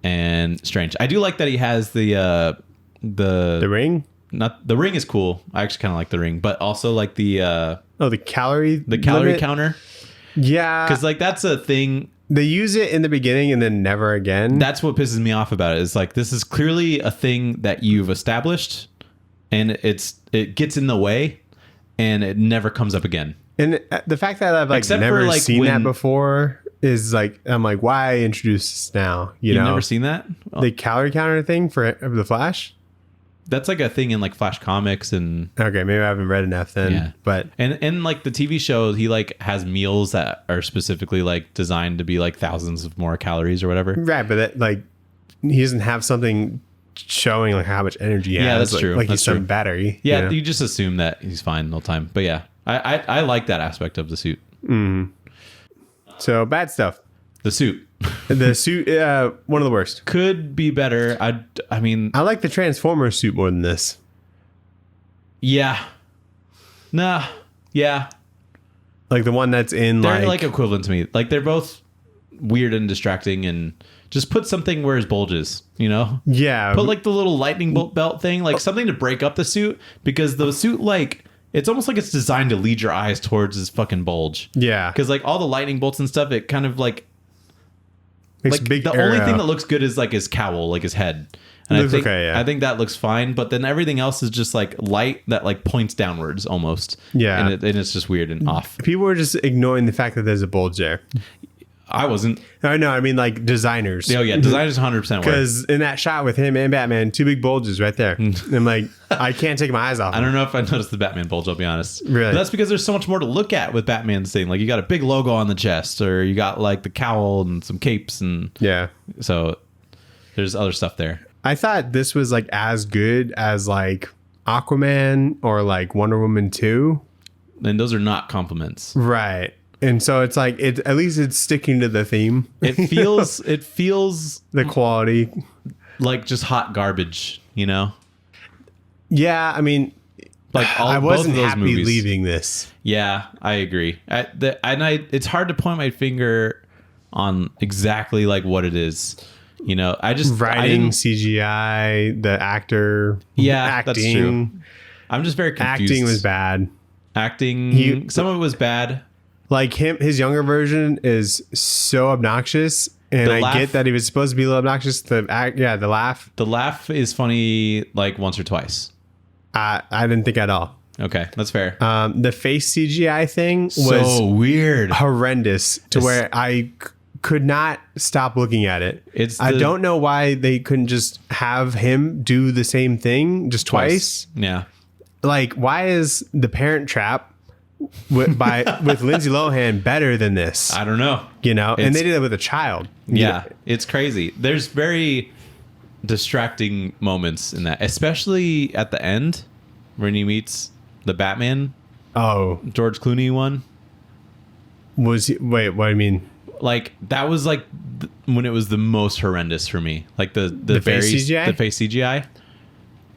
and strange. I do like that he has the ring. Not the ring is cool. I actually kind of like the ring, but also like the calorie limit counter. Yeah, because like that's a thing. They use it in the beginning and then never again. That's what pisses me off about it. Is like this is clearly a thing that you've established, and it gets in the way, and it never comes up again. And the fact that I've like never seen that before is like I'm like, why introduce this now? You've never seen that? The calorie counter thing for the Flash. That's like a thing in like Flash comics and okay, maybe I haven't read enough then. Yeah. But and like the TV show, he like has meals that are specifically like designed to be like thousands of more calories or whatever. Right, but that, like he doesn't have something showing like how much energy he has. Yeah, that's true. Like that's he's some battery. Yeah, you just assume that he's fine the whole time. But yeah, I like that aspect of the suit. So bad stuff. The suit. The suit, one of the worst. Could be better. I mean, I like the Transformers suit more than this. Yeah. Nah. Yeah. Like the one that's in they're like equivalent to me. Like they're both weird and distracting, and just put something where his bulge is, you know? Yeah. Put like the little lightning bolt belt thing, like something to break up the suit, because the suit like it's almost like it's designed to lead your eyes towards his fucking bulge. Yeah. Because like all the lightning bolts and stuff, it kind of like makes like the only thing that looks good is like his cowl, like his head. And I think that looks fine, but then everything else is just like light that like points downwards almost. Yeah. And it's just weird and off. People were just ignoring the fact that there's a bulge there. I wasn't. I know. I mean, like designers. Oh yeah, designers 100%. Because in that shot with him and Batman, 2 big bulges right there. I'm like, I can't take my eyes off. I don't know if I noticed the Batman bulge. I'll be honest. Really? But that's because there's so much more to look at with Batman's thing. Like you got a big logo on the chest, or you got like the cowl and some capes, and yeah. So there's other stuff there. I thought this was like as good as like Aquaman or like Wonder Woman 2. And those are not compliments, right? And so it's like at least it's sticking to the theme. It feels the quality like just hot garbage, you know? Yeah, I mean, like I wasn't both of those happy movies. leaving this. Yeah, I agree. It's hard to point my finger on exactly like what it is. You know, writing, CGI, the actor. Yeah, acting. That's true. I'm just very confused. Acting was bad. Some of it was bad. Like his younger version is so obnoxious, and I get that he was supposed to be a little obnoxious. The laugh. The laugh is funny like once or twice. I didn't think at all. Okay, that's fair. The face CGI thing was so weird, horrendous, to where I could not stop looking at it. I don't know why they couldn't just have him do the same thing just twice. Yeah. Like, why is The Parent Trap with Lindsay Lohan better than this? I don't know. You know, and they did it with a child. Yeah, it's crazy. There's very distracting moments in that, especially at the end when he meets the Batman. Oh, George Clooney one. Was he? Wait, what do you mean? Like that was like when it was the most horrendous for me. Like the face CGI. The face CGI.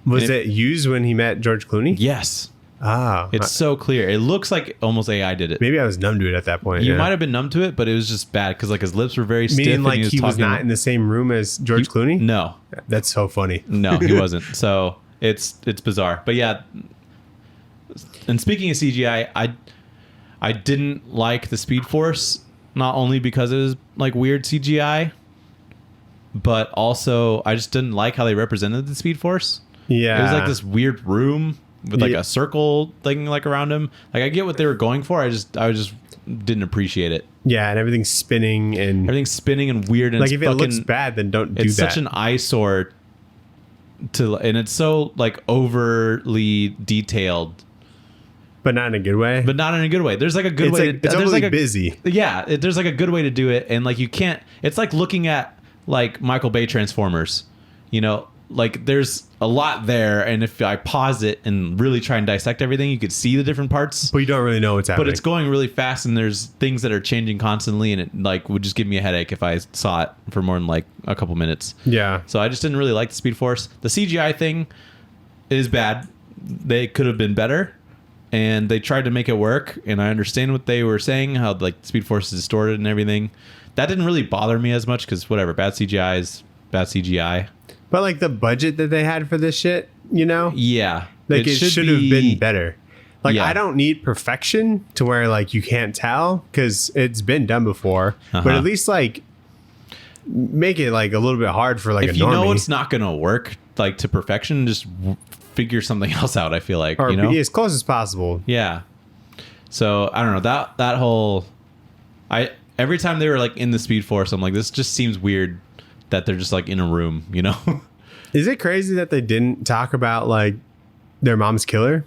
Was it used when he met George Clooney? Yes. Ah, it's so clear. It looks like almost AI did it. Maybe I was numb to it at that point. You might have been numb to it, but it was just bad because like his lips were very stiff. Meaning like he was not in the same room as George Clooney? No. That's so funny. No, he wasn't. So it's bizarre. But yeah, And speaking of CGI, I didn't like the Speed Force, not only because it was like weird CGI, but also I just didn't like how they represented the Speed Force. Yeah. It was like this weird room with like a circle thing like around him. Like I get what they were going for. I just didn't appreciate it. Yeah, and everything's spinning and weird. And like it's if it looks bad, then don't do that. It's such an eyesore and it's so like overly detailed. But not in a good way. But not in a good way. There's like a good way. It's overly busy. Yeah, there's like a good way to do it, and like you can't. It's like looking at like Michael Bay Transformers. You know, like there's a lot there, and if I pause it and really try and dissect everything, you could see the different parts. But you don't really know what's happening. But it's going really fast, and there's things that are changing constantly, and it like would just give me a headache if I saw it for more than like a couple minutes. Yeah. So I just didn't really like the Speed Force. The CGI thing is bad. They could have been better. And they tried to make it work, and I understand what they were saying, how like Speed Force is distorted and everything. That didn't really bother me as much because whatever, bad CGI is bad CGI. But like the budget that they had for this shit, you know? Yeah. Like it should have been better. Like Yeah. I don't need perfection to where like you can't tell because it's been done before. But at least like make it like a little bit hard for like If a you normie. know it's not going to work like to perfection, just figure something else out. I feel like, or you know, be as close as possible. yeah. So I don't know that whole. Every time they were like in the Speed Force, I'm like, this just seems weird that they're just like in a room, you know. Is it crazy that they didn't talk about like their mom's killer?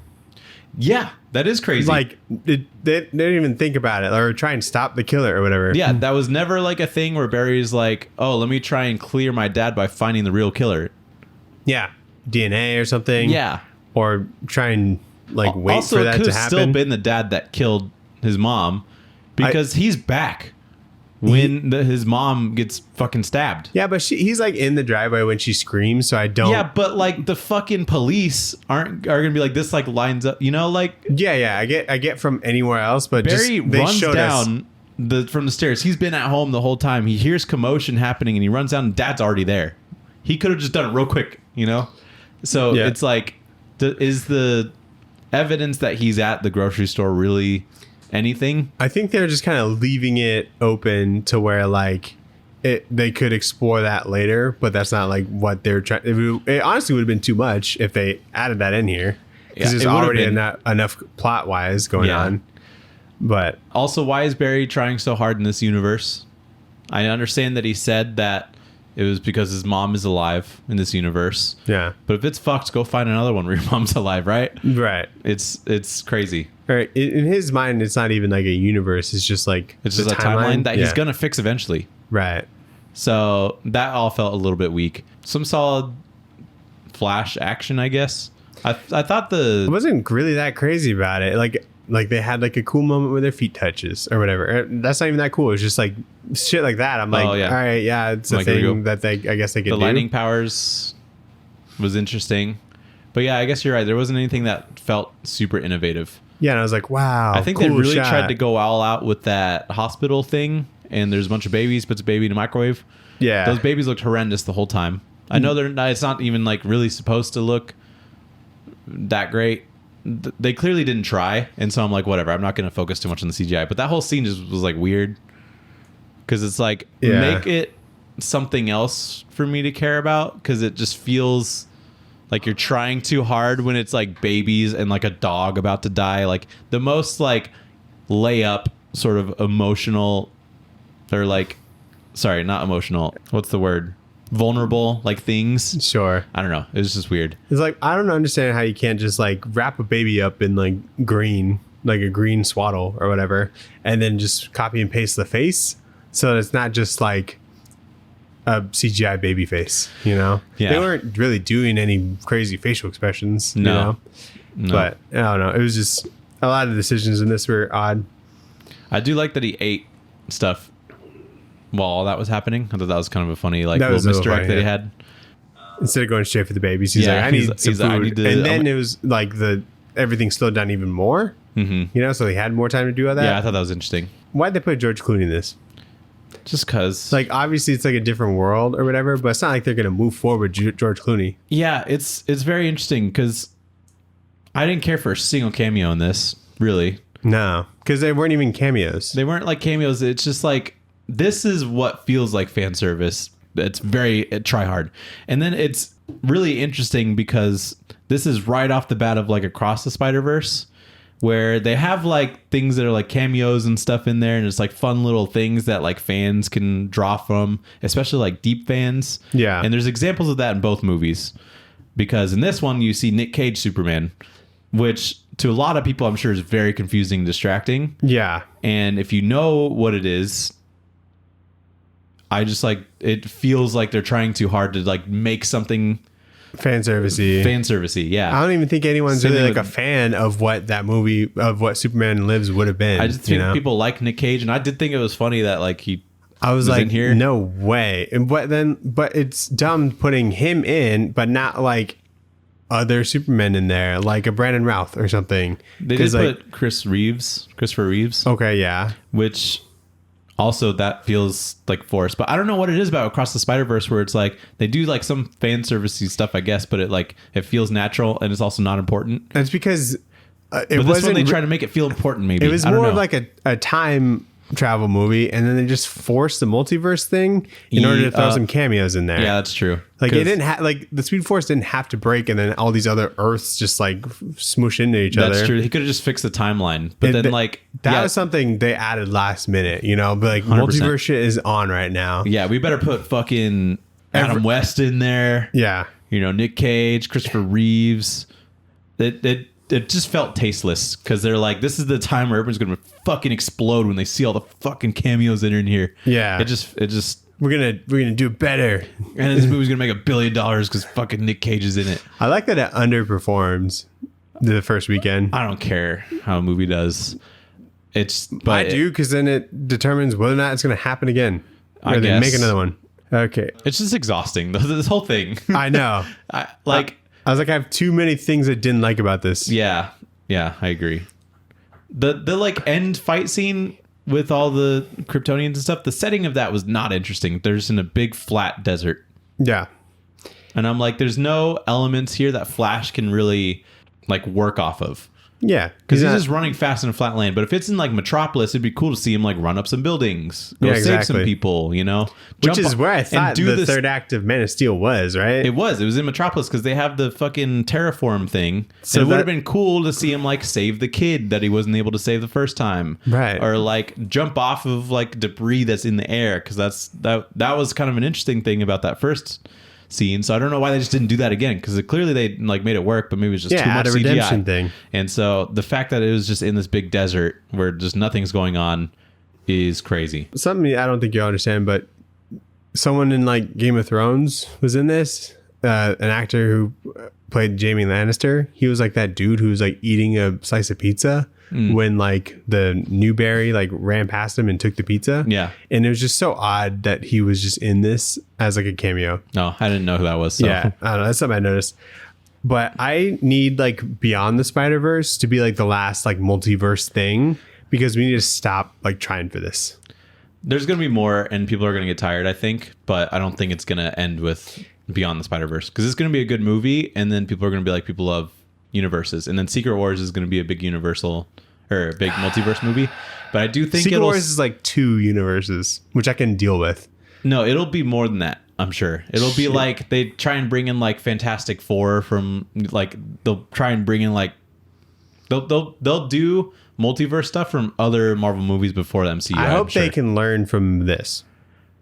Yeah, that is crazy. Like they didn't even think about it or try and stop the killer or whatever. Yeah, that was never like a thing where Barry's like, oh, let me try and clear my dad by finding the real killer. Yeah. DNA or something. Yeah. Or try and like wait also, for that it could to have happen. still been the dad that killed his mom because he's back when his mom gets fucking stabbed. Yeah, but he's like in the driveway when she screams, so I don't. Yeah, but like the fucking police are gonna be like, this like lines up, you know, like Yeah, I get from anywhere else, but Barry just they runs showed down from the stairs. He's been at home the whole time. He hears commotion happening and he runs down and dad's already there. He could have just done it real quick, you know? So Yeah. it's like, is the evidence that he's at the grocery store really anything? I think they're just kind of leaving it open to where like they could explore that later, but that's not like what they're trying. It honestly would have been too much if they added that in here because Yeah, there's it would've already been. enough plot wise going Yeah. on. But Also, why is Barry trying so hard in this universe? I understand that he said that it was because his mom is alive in this universe. yeah, But if it's fucked, go find another one where your mom's alive, right? right. It's crazy. Or in his mind, it's not even like a universe. It's just like It's the just a timeline that he's Yeah. gonna fix eventually. Right. So that all felt a little bit weak. Some solid Flash action, I guess. I thought I wasn't really that crazy about it. Like they had like a cool moment where their feet touches or whatever. That's not even that cool. It's just like shit like that. I'm like, Oh, yeah. all right, yeah, it's a Like, there we thing go. that I guess they could the do. lightning powers was interesting. But yeah, I guess you're right. There wasn't anything that felt super innovative. Yeah, and I was like, wow. I think cool they really shot. tried to go all out with that hospital thing. And there's a bunch of babies, puts a baby in a microwave. Yeah. Those babies looked horrendous the whole time. I know it's not even like really supposed to look that great. They clearly didn't try, and so I'm like, whatever. I'm not going to focus too much on the CGI. But that whole scene just was like weird because it's like Yeah. make it something else for me to care about because it just feels like you're trying too hard when it's like babies and like a dog about to die. Like the most like layup sort of emotional or like, sorry, not emotional. What's the word? Vulnerable like things. Sure. I don't know. It was just weird. It's like I don't understand how you can't just like wrap a baby up in like green, like a green swaddle or whatever, and then just copy and paste the face so that it's not just like a CGI baby face, you know? Yeah. They weren't really doing any crazy facial expressions, you No. know? No. But I don't know. It was just a lot of the decisions in this were odd. I do like that he ate stuff while all that was happening. I thought that was kind of a funny like That little was a little misdirect funny, that he yeah. had. Instead of going straight for the babies, he's Yeah, like, I he's- need some he's food. like, I need to- And then it was like everything slowed down even more, Mm-hmm. you know? So he had more time to do all that. Yeah, I thought that was interesting. Why'd they put George Clooney in this? Just cause Like obviously it's like a different world or whatever, but it's not like they're gonna move forward George Clooney. yeah, it's very interesting because I didn't care for a single cameo in this, really. No, because they weren't even cameos. They weren't like cameos. It's just like, this is what feels like fan service. It's very try hard. And then it's really interesting because this is right off the bat of like Across the Spider-Verse, where they have like things that are like cameos and stuff in there, and it's like fun little things that like fans can draw from, especially like deep fans. Yeah. And there's examples of that in both movies, because in this one you see Nick Cage Superman, which to a lot of people I'm sure is very confusing and distracting. Yeah. And if you know what it is, I just like, it feels like they're trying too hard to like make something Fan servicey. Yeah. I don't even think anyone's Same really thing like a fan of what that movie, of what Superman Lives would have been. I just think people like Nick Cage, and I did think it was funny that like I was like, in here. No way. And but it's dumb putting him in, but not like other Supermen in there, like a Brandon Routh or something. They did like, put Christopher Reeves. Okay, yeah. Which also that feels like forced, but I don't know what it is about Across the Spider-Verse where it's like they do like some fan servicey stuff, I guess, but it feels natural and it's also not important. That's because it but this wasn't. one they try to make it feel important. Maybe it was more of like a time travel movie, and then they just forced the multiverse thing in order to throw some cameos in there. Yeah, that's true. Like it didn't have like the Speed Force didn't have to break, and then all these other Earths just like smoosh into each other. That's true. He could have just fixed the timeline, but then like that was something they added last minute, you know. But like 100%. Multiverse shit is on right now. Yeah, we better put fucking Adam West in there. Yeah, you know, Nick Cage, Christopher Reeves. It just felt tasteless because they're like, this is the time where everyone's gonna fucking explode when they see all the fucking cameos that are in here. Yeah, it just we're gonna do better, and this movie's gonna make $1 billion because fucking Nick Cage is in it. I like that it underperforms the first weekend. I don't care how a movie does. I do, because then it determines whether or not it's gonna happen again. Or they make another one. Okay, it's just exhausting. This whole thing. I know. I was like, I have too many things I didn't like about this. Yeah, I agree. The like end fight scene with all the Kryptonians and stuff, the setting of that was not interesting. They're just in a big flat desert. Yeah. And I'm like, there's no elements here that Flash can really like work off of. Yeah, because he's just running fast in a flat land. But if it's in like Metropolis, it'd be cool to see him like run up some buildings, go save some people, you know. Which is where I thought the third act of Man of Steel was, right? It was in Metropolis because they have the fucking terraform thing. So it would have been cool to see him like save the kid that he wasn't able to save the first time, right? Or like jump off of like debris that's in the air, because that was kind of an interesting thing about that first scene. So I don't know why they just didn't do that again, because clearly they like made it work, but maybe it was just too much CGI. Redemption thing. And so the fact that it was just in this big desert where just nothing's going on is crazy. Something I don't think you'll understand, but someone in like Game of Thrones was in this. An actor who played Jaime Lannister. He was like that dude who was like eating a slice of pizza when like the Newberry like ran past him and took the pizza. Yeah. And it was just so odd that he was just in this as like a cameo. No, I didn't know who that was. So. Yeah, I don't know. That's something I noticed. But I need like Beyond the Spider-Verse to be like the last like multiverse thing, because we need to stop like trying for this. There's going to be more, and people are going to get tired, I think. But I don't think it's going to end with Beyond the Spider-Verse, because it's going to be a good movie, and then people are going to be like, people love universes, and then Secret Wars is going to be a big universal or a big multiverse movie. But I do think Secret Wars is like 2 universes, which I can deal with. No, it'll be more than that, I'm sure. It'll be like they try and bring in like Fantastic Four from like, they'll try and bring in like they'll do multiverse stuff from other Marvel movies before the MCU. I hope they can learn from this.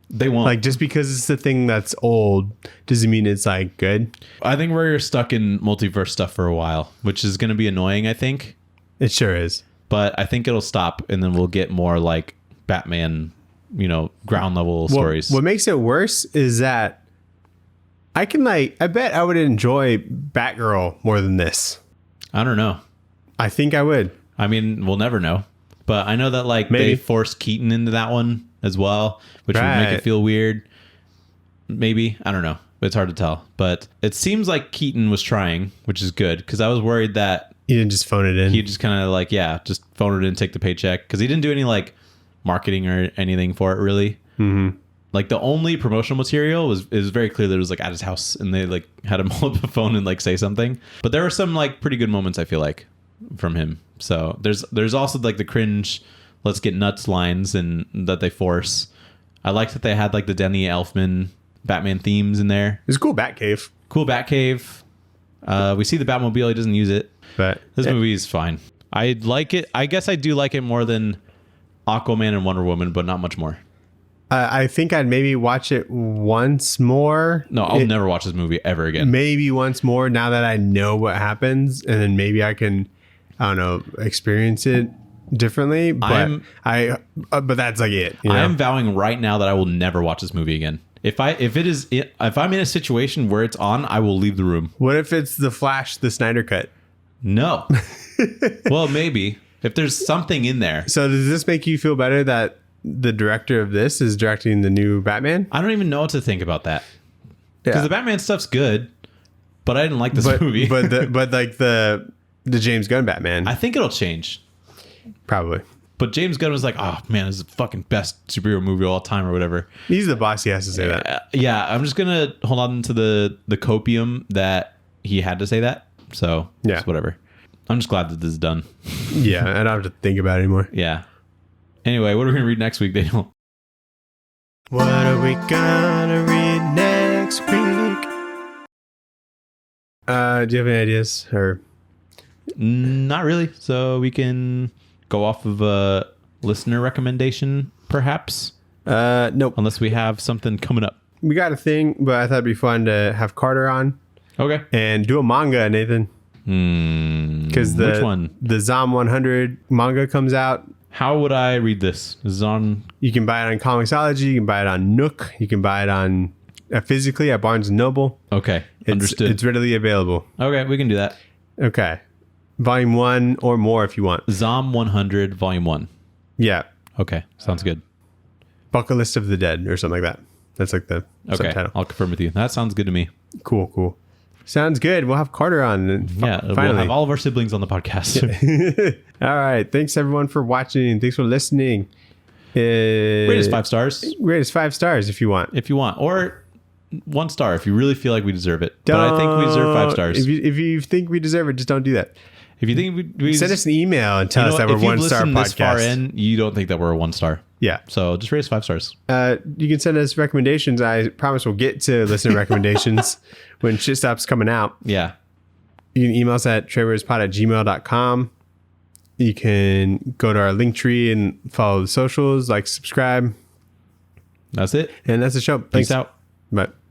They won't. Like, just because it's the thing that's old doesn't mean it's like good. I think we're stuck in multiverse stuff for a while, which is going to be annoying, I think. It sure is. But I think it'll stop, and then we'll get more like Batman, you know, ground level stories. What makes it worse is that I bet I would enjoy Batgirl more than this. I don't know. I think I would. I mean, we'll never know. But I know that like Maybe. they forced Keaton into that one as well, which would make it feel weird. Maybe. I don't know. It's hard to tell. But it seems like Keaton was trying, which is good, because I was worried that he didn't just phone it in. He just kind of like, just phone it in, take the paycheck, because he didn't do any like marketing or anything for it really. Mm-hmm. Like the only promotional material was very clear that it was like at his house and they like had him hold up a phone and like say something. But there were some like pretty good moments I feel like from him. So there's also like the cringe let's get nuts lines and that they force. I liked that they had like the Danny Elfman Batman themes in there. It's a cool Batcave. Cool Batcave. We see the Batmobile, he doesn't use it. But This movie is fine. I like it. I guess I do like it more than Aquaman and Wonder Woman, but not much more. I think I'd maybe watch it once more. No, I'll never watch this movie ever again. Maybe once more now that I know what happens, and then maybe I can, I don't know, experience it differently. But but that's like it. You know? I am vowing right now that I will never watch this movie again. If I'm in a situation where it's on, I will leave the room. What if it's the Flash, the Snyder cut? No. Well, maybe if there's something in there. So does this make you feel better that the director of this is directing the new Batman? I don't even know what to think about that. Yeah. Because the Batman stuff's good, but I didn't like this movie. but like the James Gunn Batman, I think it'll change. probably. But James Gunn was like, "Oh man, this is the fucking best superhero movie of all time," or whatever. He's the boss. He has to say that. Yeah, I'm just gonna hold on to the copium that he had to say that. So Yeah. it's whatever. I'm just glad that this is done. Yeah, I don't have to think about it anymore. Yeah. Anyway, what are we gonna read next week, Daniel? What are we gonna read next week? Do you have any ideas? Or Not really. So we can go off of a listener recommendation, perhaps. nope. Unless we have something coming up. We got a thing, but I thought it'd be fun to have Carter on Okay. and do a manga, Nathan. Because Which one? The Zom 100 manga comes out. How would I read this? This is on. You can buy it on Comixology. You can buy it on Nook. You can buy it on physically at Barnes & Noble. Okay. Understood. It's readily available. Okay, we can do that. Okay. Volume 1 or more if you want. Zom 100 Volume 1. Yeah. Okay. Sounds good. Bucket List of the Dead or something like that. That's like the Okay. subtitle. I'll confirm with you. That sounds good to me. Cool. Sounds good. We'll have Carter on. Yeah. Finally. We'll have all of our siblings on the podcast. All right. Thanks everyone for watching. Thanks for listening. Rate us 5 stars Rate us 5 stars if you want. if you want. Or 1 star if you really feel like we deserve it. But I think we deserve 5 stars. If you think we deserve it, just don't do that. If you think we Send us an email and tell us that we're 1-star podcast. This far in, you don't think that we're a 1 star. Yeah. So just rate us 5 stars. You can send us recommendations. I promise we'll get to listener recommendations when shit stops coming out. Yeah. You can email us at tradewaiterspod@gmail.com. You can go to our Linktree and follow the socials, like, subscribe. That's it. And that's the show. Peace out. Bye.